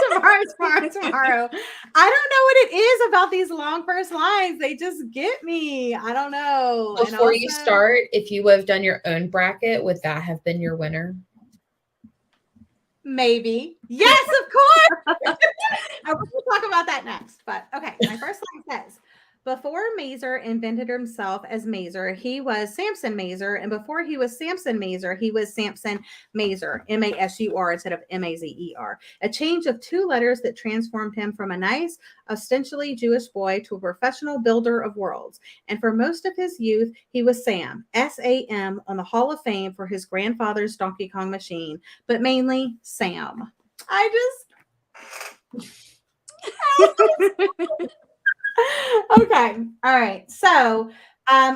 tomorrow. I don't know what it is about these long first lines. They just get me. I don't know. Before you start, if you would have done your own bracket, would that have been your winner? Maybe. Yes, of course. I will talk about that next. But okay, my first line says, before Mazer invented himself as Mazer, he was Samson Mazer. And before he was Samson Mazer, he was Samson Mazer, M-A-S-U-R instead of M-A-Z-E-R. A change of two letters that transformed him from a nice, ostensibly Jewish boy to a professional builder of worlds. And for most of his youth, he was Sam, S-A-M, on the Hall of Fame for his grandfather's Donkey Kong machine, but mainly Sam. Okay. All right. So,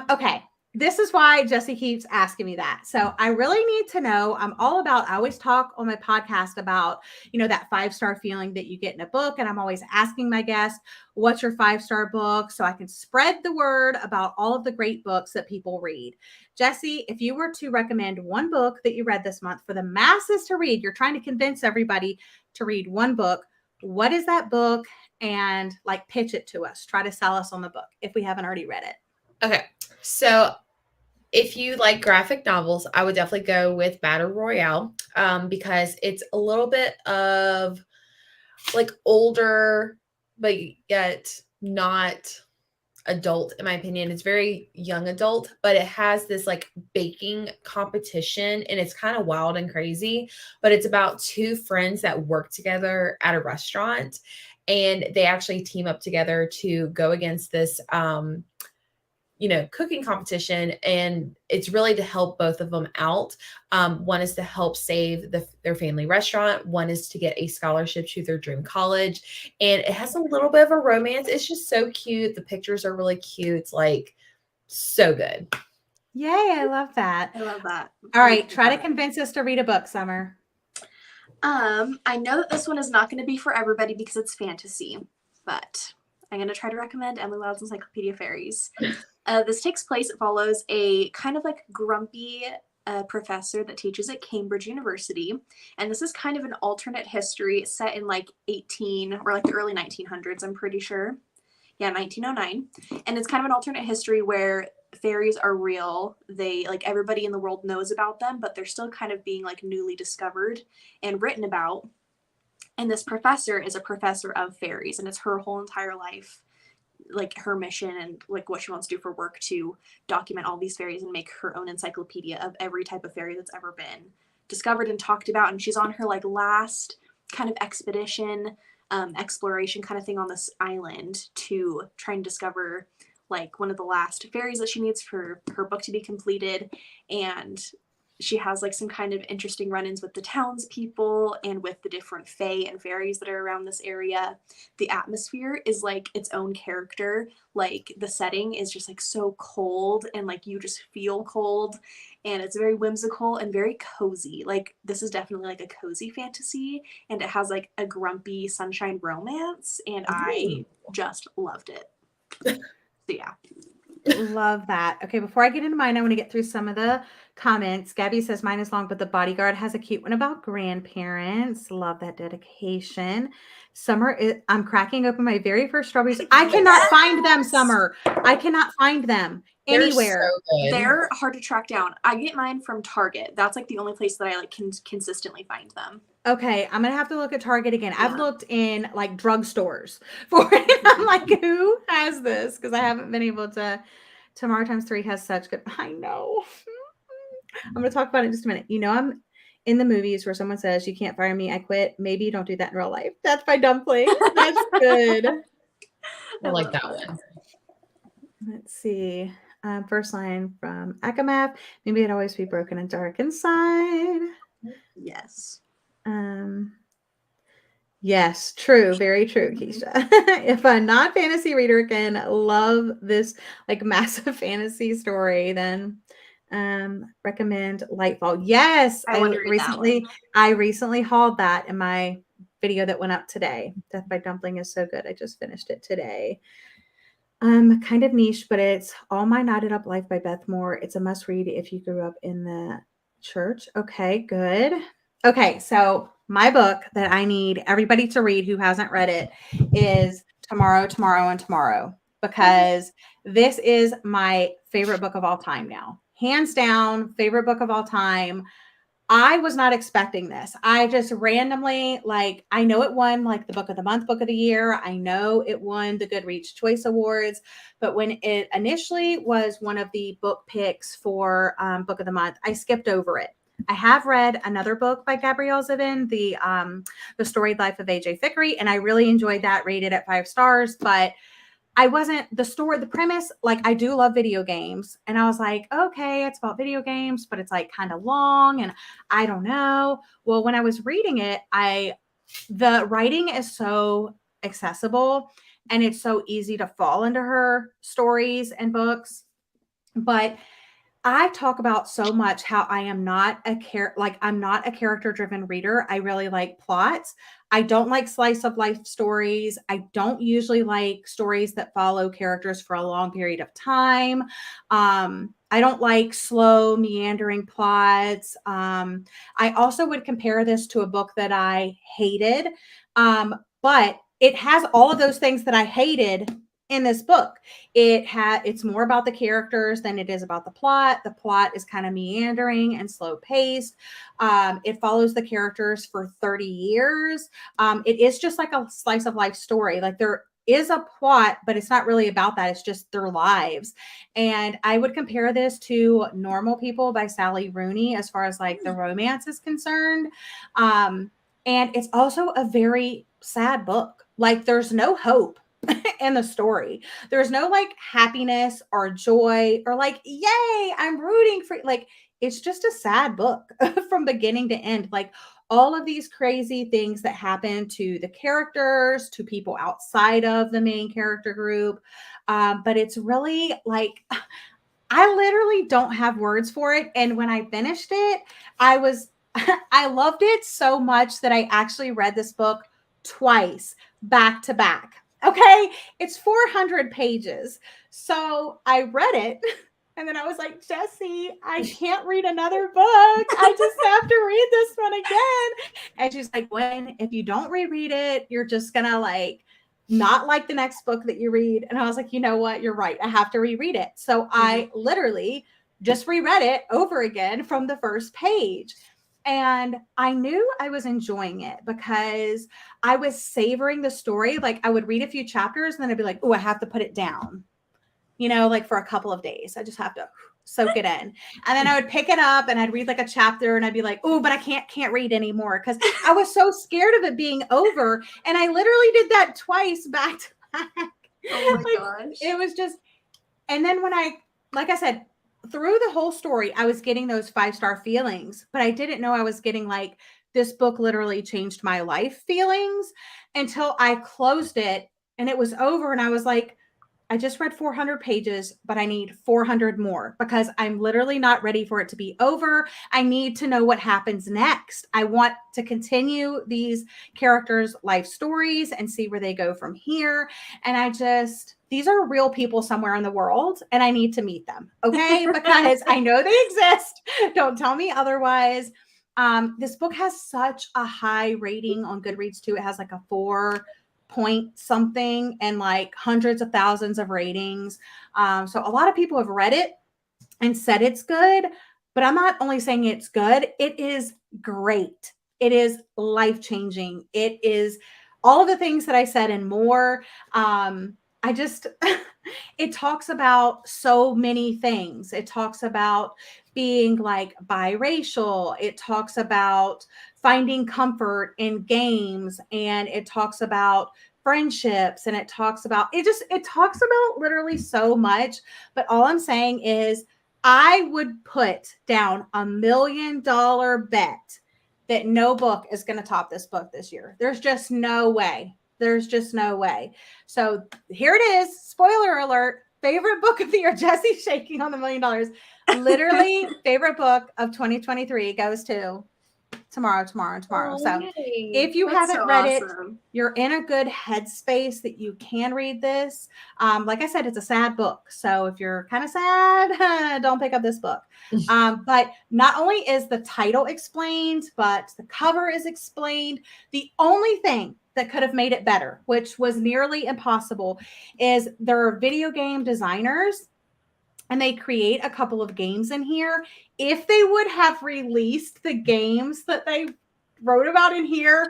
okay. This is why Jessie keeps asking me that. So I really need to know, I always talk on my podcast about, that 5-star feeling that you get in a book. And I'm always asking my guests, what's your 5-star book? So I can spread the word about all of the great books that people read. Jessie, if you were to recommend one book that you read this month for the masses to read, you're trying to convince everybody to read one book, what is that book, and like pitch it to us. Try to sell us on the book if we haven't already read it. Okay. So if you like graphic novels, I would definitely go with Battle Royale because it's a little bit of like older, but yet not adult, in my opinion. It's very young adult, but it has this like baking competition and it's kind of wild and crazy, but it's about two friends that work together at a restaurant and they actually team up together to go against this cooking competition, and it's really to help both of them out. One is to help save their family restaurant. One is to get a scholarship to their dream college, and it has a little bit of a romance. It's just so cute. The pictures are really cute. It's like so good. Yay, I love that. I love that. All right, try to convince us to read a book, Summer. I know that this one is not going to be for everybody because it's fantasy, but I'm going to try to recommend Emily Wilde's Encyclopedia of Fairies. This takes place, it follows a kind of like grumpy professor that teaches at Cambridge University. And this is kind of an alternate history set in like the early 1900s, I'm pretty sure. Yeah, 1909. And it's kind of an alternate history where fairies are real. They, like, everybody in the world knows about them, but they're still kind of being like newly discovered and written about. And this professor is a professor of fairies, and it's her whole entire life, like her mission and like what she wants to do for work, to document all these fairies and make her own encyclopedia of every type of fairy that's ever been discovered and talked about. And she's on her like last kind of expedition, exploration kind of thing on this island to try and discover like one of the last fairies that she needs for her book to be completed. And she has like some kind of interesting run-ins with the townspeople and with the different fae and fairies that are around this area. The atmosphere is like its own character. Like the setting is just like so cold and like you just feel cold, and it's very whimsical and very cozy. Like this is definitely like a cozy fantasy, and it has like a grumpy sunshine romance, and I just loved it. So yeah. Love that. Okay, before I get into mine, I want to get through some of the comments. Gabby says mine is long, but The Bodyguard has a cute one about grandparents. Love that dedication. Summer, I'm cracking open my very first strawberries. I cannot find them, Summer. I cannot find them anywhere. They're so good. They're hard to track down. I get mine from Target. That's like the only place that I like can consistently find them. Okay, I'm gonna have to look at Target again. Yeah. I've looked in like drugstores for it. I'm like, who has this? Because I haven't been able to. Tomorrow Times 3 has such good. I know. I'm gonna talk about it in just a minute. You know, I'm in the movies where someone says, "You can't fire me, I quit." Maybe you don't do that in real life. That's by Dumpling. That's good. I like that one. Let's see. First line from 𝒂𝒏𝒄𝒂𝒔. Maybe it'd always be broken and dark inside. Yes. Yes, true. Very true, Keisha. If a non-fantasy reader can love this like massive fantasy story, then recommend Lightfall. Yes, I recently hauled that in my video that went up today. Death by Dumpling is so good. I just finished it today. Kind of niche, but it's All My Knotted Up Life by Beth Moore. It's a must read if you grew up in the church. Okay, good. Okay, so my book that I need everybody to read who hasn't read it is Tomorrow, Tomorrow, and Tomorrow, because this is my favorite book of all time now. Hands down, favorite book of all time. I was not expecting this. I just randomly, like, I know it won like the book of the month, book of the year. I know it won the Goodreads Choice Awards, but when it initially was one of the book picks for book of the month, I skipped over it. I have read another book by Gabrielle Zevin, the Storied Life of A.J. Thickery, and I really enjoyed that, rated at 5 stars, but I wasn't the premise, like I do love video games. And I was like, okay, it's about video games, but it's like kind of long and I don't know. Well, when I was reading it, the writing is so accessible and it's so easy to fall into her stories and books. But I talk about so much how I am not I'm not a character-driven reader. I really like plots. I don't like slice of life stories. I don't usually like stories that follow characters for a long period of time. I don't like slow, meandering plots. I also would compare this to a book that I hated, but it has all of those things that I hated in this book. It's more about the characters than it is about the plot. The plot is kind of meandering and slow paced. It follows the characters for 30 years. It is just like a slice of life story. Like there is a plot, but it's not really about that. It's just their lives. And I would compare this to Normal People by Sally Rooney as far as like the romance is concerned. And it's also a very sad book. Like there's no hope in the story. There's no like happiness or joy or like, yay, I'm rooting for, like, it's just a sad book from beginning to end. Like all of these crazy things that happen to the characters, to people outside of the main character group. But it's really like, I literally don't have words for it. And when I finished it, I loved it so much that I actually read this book twice back to back. Okay. It's 400 pages. So I read it and then I was like, Jessie, I can't read another book. I just have to read this one again. And she's like, if you don't reread it, you're just going to like not like the next book that you read. And I was like, you know what? You're right. I have to reread it. So I literally just reread it over again from the first page. And I knew I was enjoying it because I was savoring the story. Like I would read a few chapters and then I'd be like, oh, I have to put it down, you know, like for a couple of days. I just have to soak it in. And then I would pick it up and I'd read like a chapter and I'd be like, oh, but I can't read anymore because I was so scared of it being over. And I literally did that twice back to back. Oh my gosh. It was just, and then when like I said, through the whole story, I was getting those 5-star feelings, but I didn't know I was getting like, this book literally changed my life feelings until I closed it and it was over. And I was like, I just read 400 pages, but I need 400 more because I'm literally not ready for it to be over. I need to know what happens next. I want to continue these characters' life stories and see where they go from here. And these are real people somewhere in the world and I need to meet them. Okay. Because I know they exist. Don't tell me otherwise. This book has such a high rating on Goodreads too. It has like a 4-point something and like hundreds of thousands of ratings. So a lot of people have read it and said it's good, but I'm not only saying it's good. It is great. It is life-changing. It is all of the things that I said and more. It talks about so many things. It talks about being like biracial. It talks about finding comfort in games, and it talks about friendships, and it talks about literally so much. But all I'm saying is I would put down $1 million bet that no book is going to top this book this year. There's just no way. There's just no way. So here it is. Spoiler alert. Favorite book of the year. Jessie shaking on the $1 million. Literally favorite book of 2023 goes to tomorrow. Oh, So yay. if you That's haven't so read it, awesome. you're in a good headspace that you can read this. Like I said, it's a sad book. So if you're kind of sad, don't pick up this book. But not only is the title explained, but the cover is explained. The only thing that could have made it better, which was nearly impossible, is there are video game designers and they create a couple of games in here. If they would have released the games that they wrote about in here,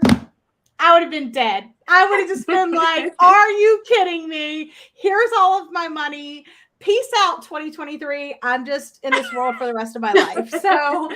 I would have been dead. I would have just been like, are you kidding me? Here's all of my money. Peace out, 2023. I'm just in this world for the rest of my life. So,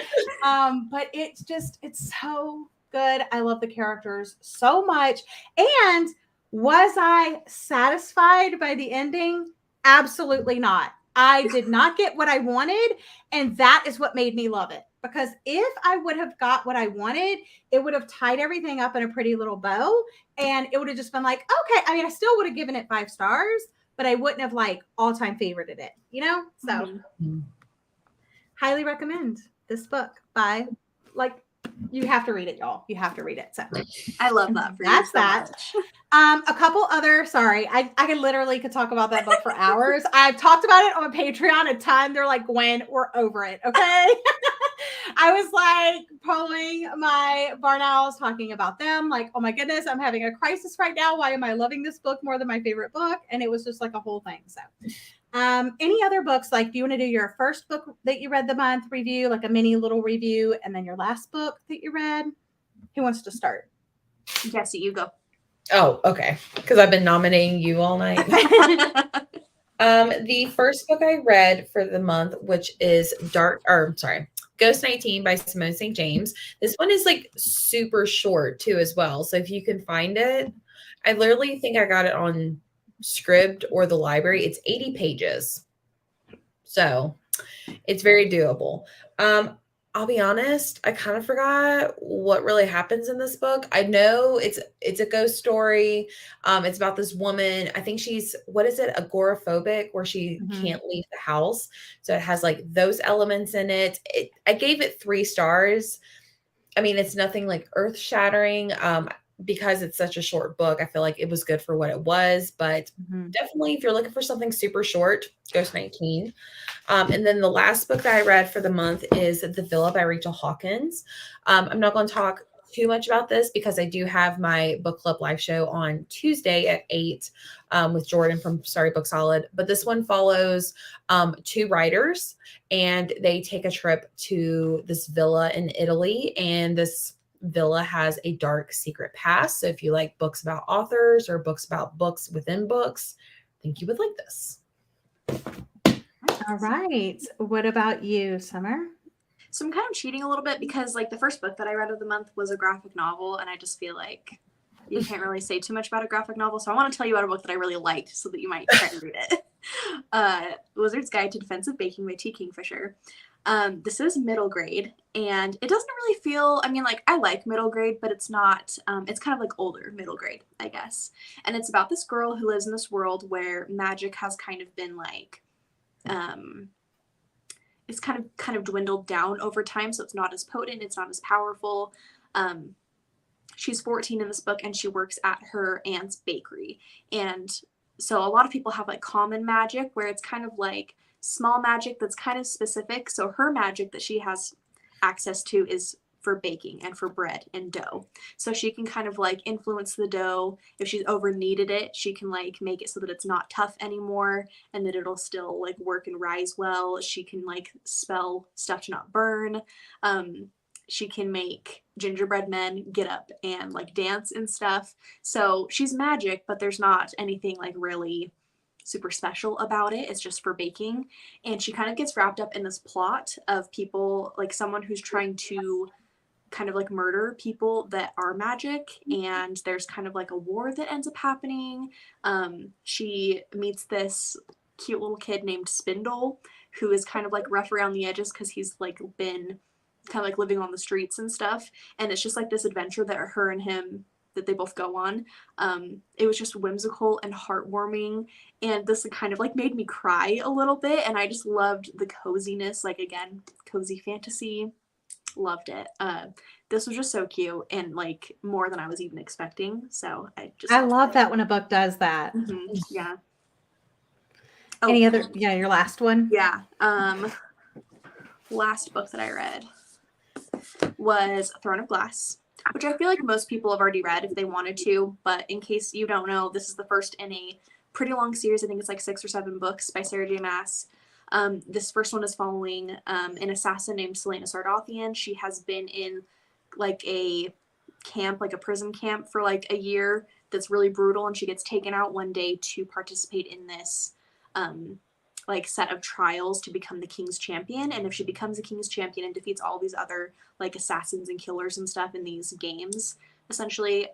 but it's so good. I love the characters so much. And was I satisfied by the ending? Absolutely not. I did not get what I wanted. And that is what made me love it. Because if I would have got what I wanted, it would have tied everything up in a pretty little bow. And it would have just been like, okay. I mean, I still would have given it 5 stars, but I wouldn't have like all-time favorited it, you know? So highly recommend this book by like You have to read it, y'all. You have to read it. So I love that for that's you so that. much. A couple other, sorry, I could talk about that book for hours. I've talked about it on Patreon a ton. They're like, Gwen, we're over it. Okay. I was like pulling my barn owls, talking about them. Like, oh my goodness, I'm having a crisis right now. Why am I loving this book more than my favorite book? And it was just like a whole thing. So any other books, like, do you want to do your first book that you read the month review, like a mini little review, and then your last book that you read? Who wants to start? Jessie, you go. Oh, okay. Because I've been nominating you all night. The first book I read for the month, which is Ghost 19 by Simone St. James. This one is like super short too as well. So if you can find it, I literally think I got it on Scribd or the library. It's 80 pages. So it's very doable. I'll be honest, I kind of forgot what really happens in this book. I know it's a ghost story. It's about this woman. I think she's, what is it, agoraphobic, where she can't leave the house. So it has like those elements in it. I gave it 3 stars. I mean, it's nothing like earth shattering. Because it's such a short book, I feel like it was good for what it was. But definitely, if you're looking for something super short, Ghost 19. And then the last book that I read for the month is The Villa by Rachel Hawkins. I'm not going to talk too much about this because I do have my book club live show on Tuesday at 8 with Jordan from Sorry Book Solid. But this one follows 2 writers, and they take a trip to this villa in Italy. And this villa has a dark secret past. So if you like books about authors or books about books within books, I think you would like this. All right. What about you, Summer? So I'm kind of cheating a little bit because like the first book that I read of the month was a graphic novel, and I just feel like you can't really say too much about a graphic novel. So I want to tell you about a book that I really liked so that you might try to read it. Wizard's Guide to Defensive Baking by T. Kingfisher. This is middle grade, and it doesn't really feel, I mean, like, I like middle grade, but it's not, it's kind of like older middle grade, I guess. And it's about this girl who lives in this world where magic has kind of been like, it's kind of dwindled down over time, so it's not as potent, it's not as powerful. She's 14 in this book, and she works at her aunt's bakery. And so a lot of people have like common magic, where it's kind of like small magic that's kind of specific. So her magic that she has access to is for baking and for bread and dough. So she can kind of like influence the dough. If she's over kneaded it, she can like make it so that it's not tough anymore and that it'll still like work and rise well. She can like spell stuff to not burn. She can make gingerbread men get up and like dance and stuff. So she's magic, but there's not anything like really super special about it. It's just for baking. And she kind of gets wrapped up in this plot of people, like someone who's trying to kind of like murder people that are magic, and there's kind of like a war that ends up happening. She meets this cute little kid named Spindle, who is kind of like rough around the edges because he's like been kind of like living on the streets and stuff. And it's just like this adventure that her and him, that they both go on. It was just whimsical and heartwarming, and this kind of like made me cry a little bit, and I just loved the coziness, like again, cozy fantasy. Loved it. This was just so cute and like more than I was even expecting. So I love that when a book does that. Yeah. Any other? Yeah, your last one. Yeah. Last book that I read was Throne of Glass, which I feel like most people have already read if they wanted to. But in case you don't know, this is the first in a pretty long series. I think it's like 6 or 7 books by Sarah J. Maas. This first one is following an assassin named Selena Sardothian. She has been in like a camp, like a prison camp for like a year that's really brutal, and she gets taken out one day to participate in this like set of trials to become the king's champion. And if she becomes the king's champion and defeats all these other like assassins and killers and stuff in these games, essentially,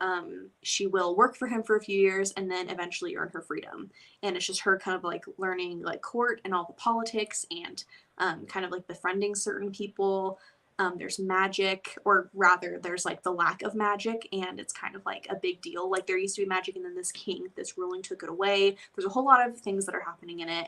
she will work for him for a few years and then eventually earn her freedom. And it's just her kind of like learning like court and all the politics and kind of like befriending certain people. There's magic, or rather there's like the lack of magic, and it's kind of like a big deal. Like there used to be magic, and then this king that's ruling took it away. There's a whole lot of things that are happening in it.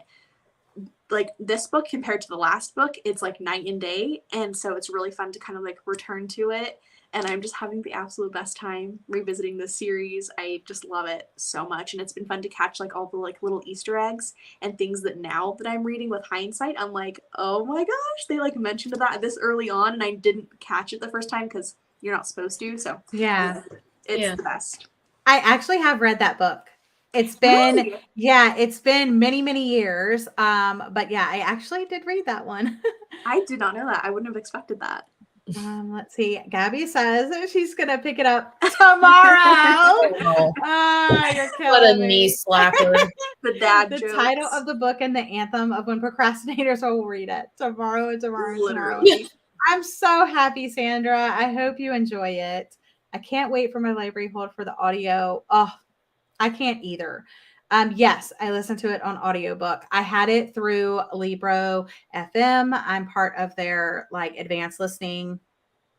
like this book compared to the last book, it's like night and day. And so it's really fun to kind of like return to it. And I'm just having the absolute best time revisiting this series. I just love it so much. And it's been fun to catch like all the like little Easter eggs and things that now that I'm reading with hindsight, I'm like, oh my gosh, they like mentioned that this early on and I didn't catch it the first time because you're not supposed to. So Yeah. it's the best. I actually have read that book. It's been, Really? yeah, it's been many, many years. But yeah, I actually did read that one. I did not know that. I wouldn't have expected that. Let's see. Gabby says she's gonna pick it up tomorrow. You're killing What a me. knee slapper. The dad The jokes. title of the book and the anthem of when procrastinators will read it tomorrow. Literally. I'm so happy, Sandra. I hope you enjoy it. I can't wait for my library hold for the audio. Oh, I can't either. Yes, I listened to it on audiobook. I had it through Libro FM. I'm part of their like advanced listening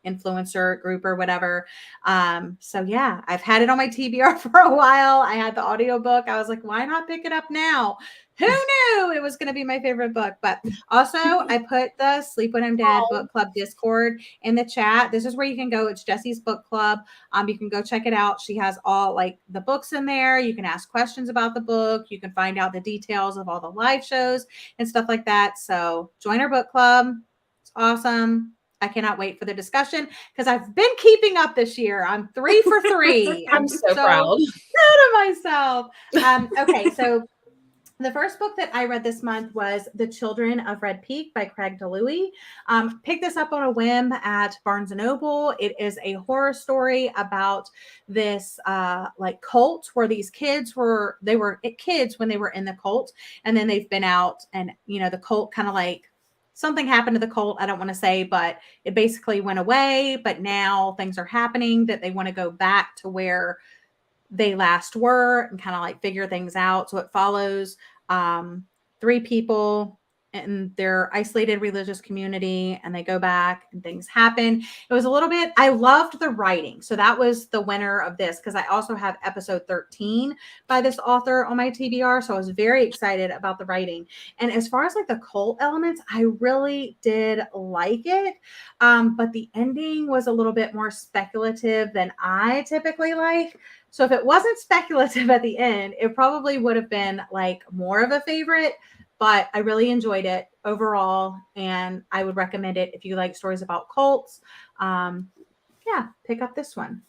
influencer group or whatever. So yeah, I've had it on my TBR for a while. I had the audiobook. I was like, why not pick it up now? Who knew it was going to be my favorite book? But also I put the Sleep When I'm Dead book club Discord in the chat. This is where you can go. It's Jesse's book club. You can go check it out. She has all like the books in there. You can ask questions about the book. You can find out the details of all the live shows and stuff like that. So join our book club. It's awesome. I cannot wait for the discussion because I've been keeping up this year. I'm 3 for 3. I'm so proud. Proud of myself. Okay, so the first book that I read this month was The Children of Red Peak by 𝒂𝒂𝒗𝒆. Picked this up on a whim at Barnes & Noble. It is a horror story about this like cult where these kids were kids when they were in the cult, and then they've been out, and you know the cult kind of like something happened to the cult. I don't want to say, but it basically went away. But now things are happening that they want to go back to where they last were and kind of like figure things out. So it follows 3 people in their isolated religious community, and they go back and things happen. It was a little bit, I loved the writing. So that was the winner of this because I also have episode 13 by this author on my TBR. So I was very excited about the writing. And as far as like the cult elements, I really did like it. But the ending was a little bit more speculative than I typically like. So if it wasn't speculative at the end, it probably would have been like more of a favorite, but I really enjoyed it overall. And I would recommend it if you like stories about cults. Yeah, pick up this one.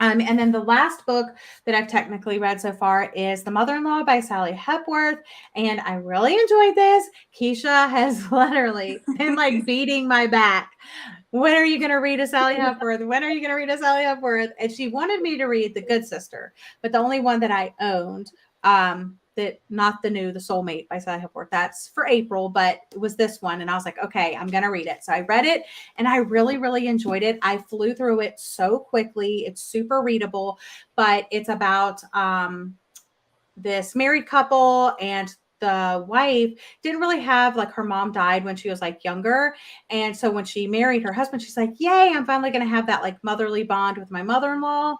And then the last book that I've technically read so far is The Mother-in-Law by Sally Hepworth. And I really enjoyed this. Keisha has literally been like beating my back. When are you going to read a Sally Hepworth? When are you going to read a Sally Hepworth? And she wanted me to read The Good Sister, but the only one that I owned, that not the new, The Soulmate by Sally Hepworth. That's for April, but it was this one. And I was like, okay, I'm going to read it. So I read it and I really, really enjoyed it. I flew through it so quickly. It's super readable, but it's about this married couple, and the wife didn't really have, like, her mom died when she was like younger. And so when she married her husband, she's like, yay, I'm finally going to have that like motherly bond with my mother-in-law.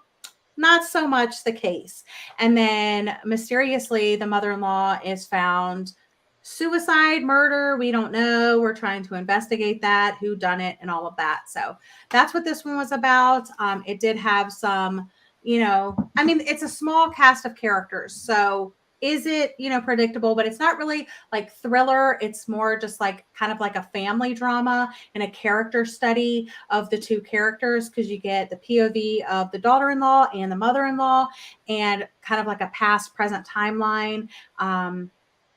Not so much the case. And then mysteriously, the mother-in-law is found suicide, murder. We don't know. We're trying to investigate that, who done it and all of that. So that's what this one was about. It did have some, I mean, it's a small cast of characters. So is it, predictable, but it's not really like thriller. It's more just like kind of like a family drama and a character study of the 2 characters, because you get the POV of the daughter-in-law and the mother-in-law and kind of like a past present timeline. And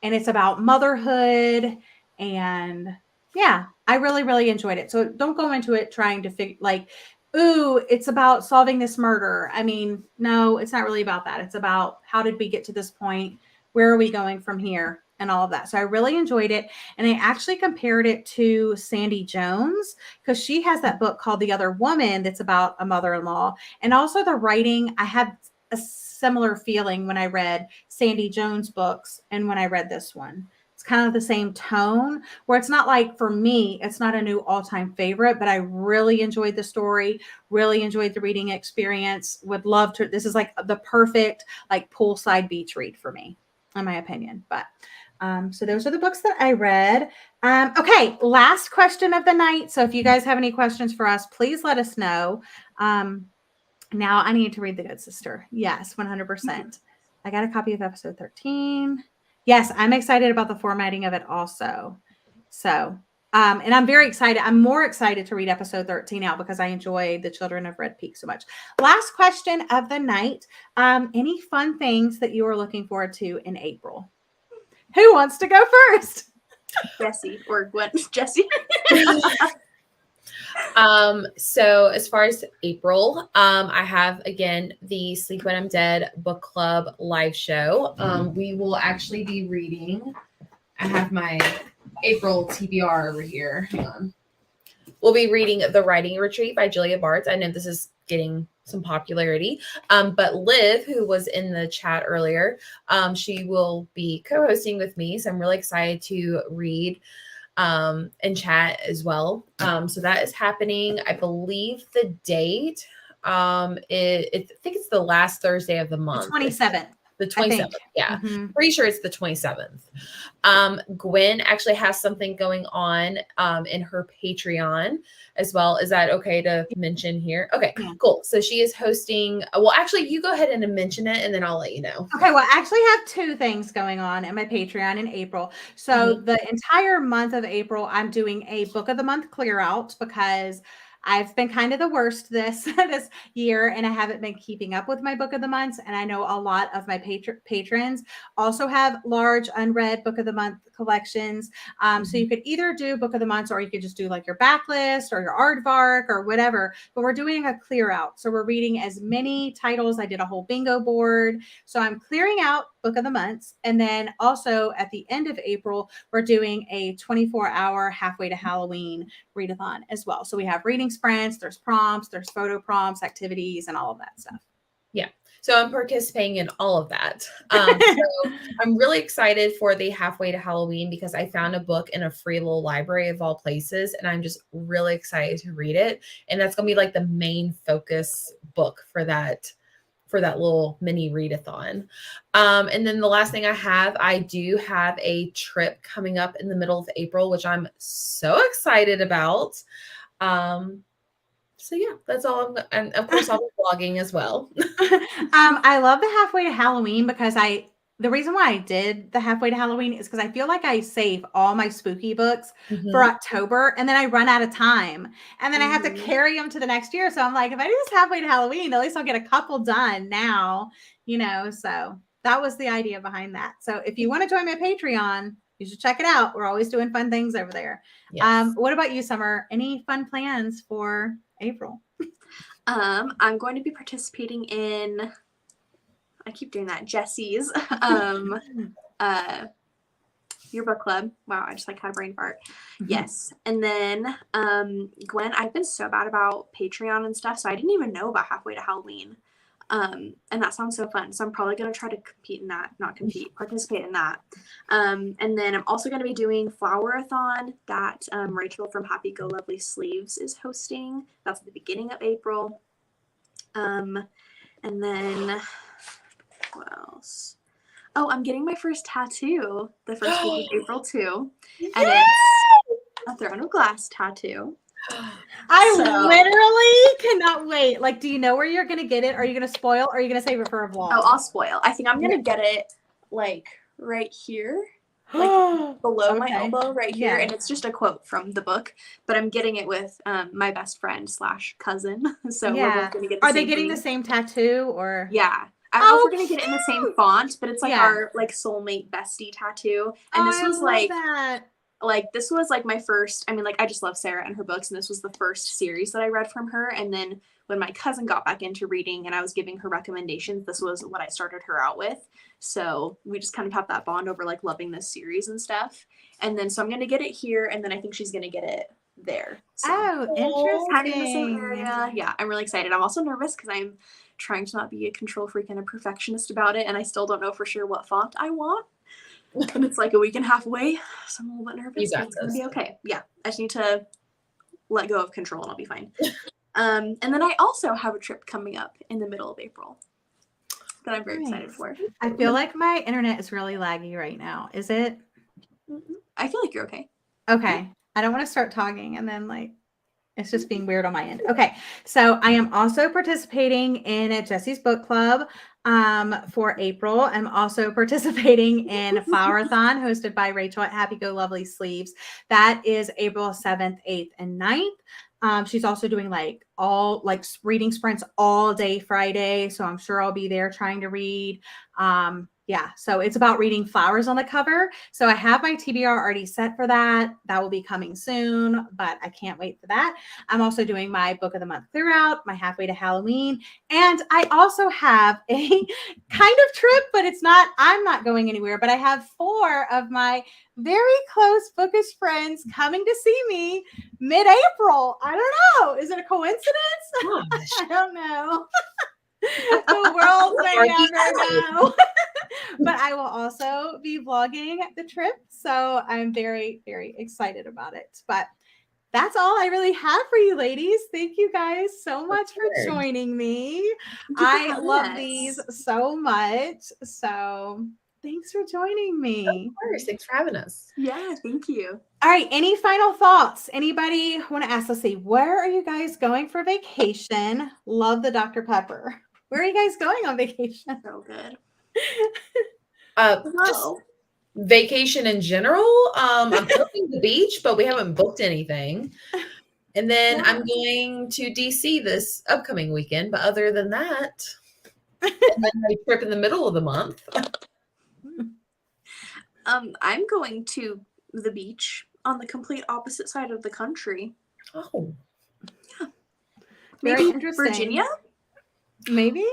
it's about motherhood, and yeah, I really, really enjoyed it. So don't go into it trying to figure like, ooh, it's about solving this murder. I mean, no, it's not really about that. It's about how did we get to this point? Where are we going from here? And all of that. So I really enjoyed it. And I actually compared it to Sandy Jones, because she has that book called The Other Woman that's about a mother-in-law. And also the writing, I had a similar feeling when I read Sandy Jones books and when I read this one. Kind of the same tone, where it's not like, for me, it's not a new all-time favorite, but I really enjoyed the story, really enjoyed the reading experience. Would love to, this is like the perfect like poolside beach read for me. in my opinion. But so those are the books that I read. Okay, last question of the night. So if you guys have any questions for us, please let us know. Now I need to read The Good Sister. Yes, 100%. I got a copy of episode 13. Yes, I'm excited about the formatting of it also. So, and I'm very excited. I'm more excited to read episode 13 now because I enjoy The Children of Red Peak so much. Last question of the night. Any fun things that you are looking forward to in April? Who wants to go first? Jessie, or what? Jessie. So as far as April, I have again the Sleep When I'm Dead book club live show. We will actually be reading. I have my April TBR over here. Hang on. We'll be reading The Writing Retreat by Julia Bartz. I know this is getting some popularity. But Liv, who was in the chat earlier, she will be co-hosting with me. So I'm really excited to read and chat as well. So that is happening. I believe the date, I think it's the last Thursday of the month. 27th. The 27th. Yeah. Mm-hmm. Pretty sure it's the 27th. Gwen actually has something going on in her Patreon as well. Is that okay to mention here? Okay, cool. So she is hosting. Well, actually, you go ahead and mention it, and then I'll let you know. Okay, well, I actually have two things going on in my Patreon in April. So the entire month of April, I'm doing a book of the month clear out because I've been kind of the worst this year, and I haven't been keeping up with my book of the months. And I know a lot of my patrons also have large unread book of the month collections. So you could either do book of the months, or you could just do like your backlist or your aardvark or whatever. But we're doing a clear out. So we're reading as many titles. I did a whole bingo board. So I'm clearing out book of the months. And then also at the end of April, we're doing a 24-hour halfway to Halloween readathon as well. So we have reading sprints, there's prompts, there's photo prompts, activities, and all of that stuff. Yeah. So I'm participating in all of that. So I'm really excited for the halfway to Halloween because I found a book in a free little library of all places, and I'm just really excited to read it. And that's going to be like the main focus book for that little mini readathon. And then the last thing I do have a trip coming up in the middle of April, which I'm so excited about. So yeah, that's all. And of course, I'll be vlogging as well. I love the halfway to Halloween because the reason why I did the halfway to Halloween is because I feel like I save all my spooky books for October, and then I run out of time, and then I have to carry them to the next year. So I'm like, if I do this halfway to Halloween, at least I'll get a couple done now, so that was the idea behind that. So if you want to join my Patreon, you should check it out. We're always doing fun things over there. Yes. What about you, Summer? Any fun plans for April? I'm going to be participating in, I keep doing that, Jessie's your book club. Wow, I just like had a brain fart. Yes. And then Gwen, I've been so bad about Patreon and stuff, so I didn't even know about halfway to Halloween. And that sounds so fun. So I'm probably going to try to participate in that. And then I'm also going to be doing Flowerathon that Rachel from Happy Go Lovely Sleeves is hosting. That's at the beginning of April. And then what else? Oh, I'm getting my first tattoo the first week of April too. And it's a Throne of Glass tattoo. I literally cannot wait. Like, do you know where you're going to get it? Are you going to spoil, or are you going to save it for a vlog? Oh, I'll spoil. I think I'm going to get it like right here, like below my elbow right here. And it's just a quote from the book, but I'm getting it with my best friend / cousin. So we're both going to get the Are same they getting thing. the same tattoo, or? Yeah. I don't know if we're going to get it in the same font, but it's like our like soulmate bestie tattoo. And this was this was like my first, I just love Sarah and her books, and this was the first series that I read from her. And then when my cousin got back into reading and I was giving her recommendations, this was what I started her out with. So we just kind of have that bond over like loving this series and stuff. And then so I'm going to get it here, and then I think she's going to get it there. So, interesting. Kind of in the same area. Yeah, I'm really excited. I'm also nervous because I'm trying to not be a control freak and a perfectionist about it, and I still don't know for sure what font I want. And it's like a week and a half away, so I'm a little bit nervous, but it's going to be okay. Yeah, I just need to let go of control and I'll be fine. And then I also have a trip coming up in the middle of April. that I'm very excited Nice. for. I feel like my internet is really laggy right now. Is it? I feel like you're okay. Okay. I don't want to start talking and then like it's just being weird on my end. Okay. So I am also participating in a Jesse's book club for April. I'm also participating in Flower-a-thon hosted by Rachel at Happy Go Lovely Sleeves. That is April 7th, 8th, and 9th. She's also doing like all like reading sprints all day Friday. So I'm sure I'll be there trying to read. Yeah, so it's about reading flowers on the cover. So I have my TBR already set for that. That will be coming soon, but I can't wait for that. I'm also doing my book of the month clear out, my halfway to Halloween. And I also have a kind of trip, but it's not, I'm not going anywhere, but I have 4 of my very close bookish friends coming to see me mid-April. I don't know. Is it a coincidence? Gosh. I don't know. The world may never know. But I will also be vlogging the trip. So I'm very, very excited about it. But that's all I really have for you ladies. Thank you guys so much for joining me. I love these so much. So thanks for joining me. Of course. Thanks for having us. Yeah, thank you. All right. Any final thoughts? Anybody want to ask? Let's see. Where are you guys going for vacation? Love the Dr. Pepper. Where are you guys going on vacation? So good. Just vacation in general. I'm hoping the beach, but we haven't booked anything. And then I'm going to DC this upcoming weekend. But other than that, and then my trip in the middle of the month. I'm going to the beach on the complete opposite side of the country. Oh, Yeah. Very Maybe interesting. Virginia? Maybe.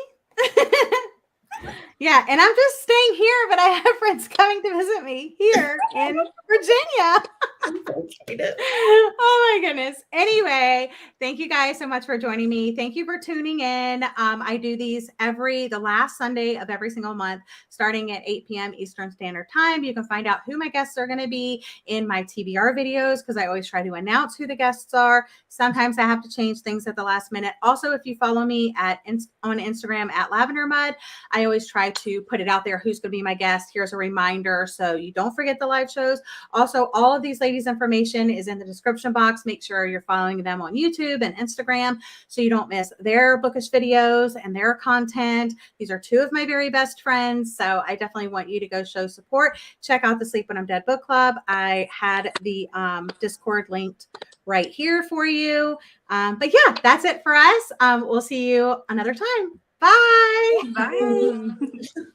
Yeah, and I'm just staying here, but I have friends coming to visit me here in Virginia. I'm so excited. Oh my goodness. Anyway, thank you guys so much for joining me. Thank you for tuning in. I do these the last Sunday of every single month, starting at 8 p.m. Eastern Standard Time. You can find out who my guests are going to be in my TBR videos because I always try to announce who the guests are. Sometimes I have to change things at the last minute. Also, if you follow me on Instagram at Lavender Mud, I always try to put it out there who's going to be my guest. Here's a reminder so you don't forget the live shows. Also, all of these ladies' information is in the description box. Make sure you're following them on YouTube and Instagram so you don't miss their bookish videos and their content. These are 2 of my very best friends, so I definitely want you to go show support. Check out the Sleep When I'm Dead book club. I had the Discord linked right here for you. But yeah, that's it for us. We'll see you another time. Bye. Bye.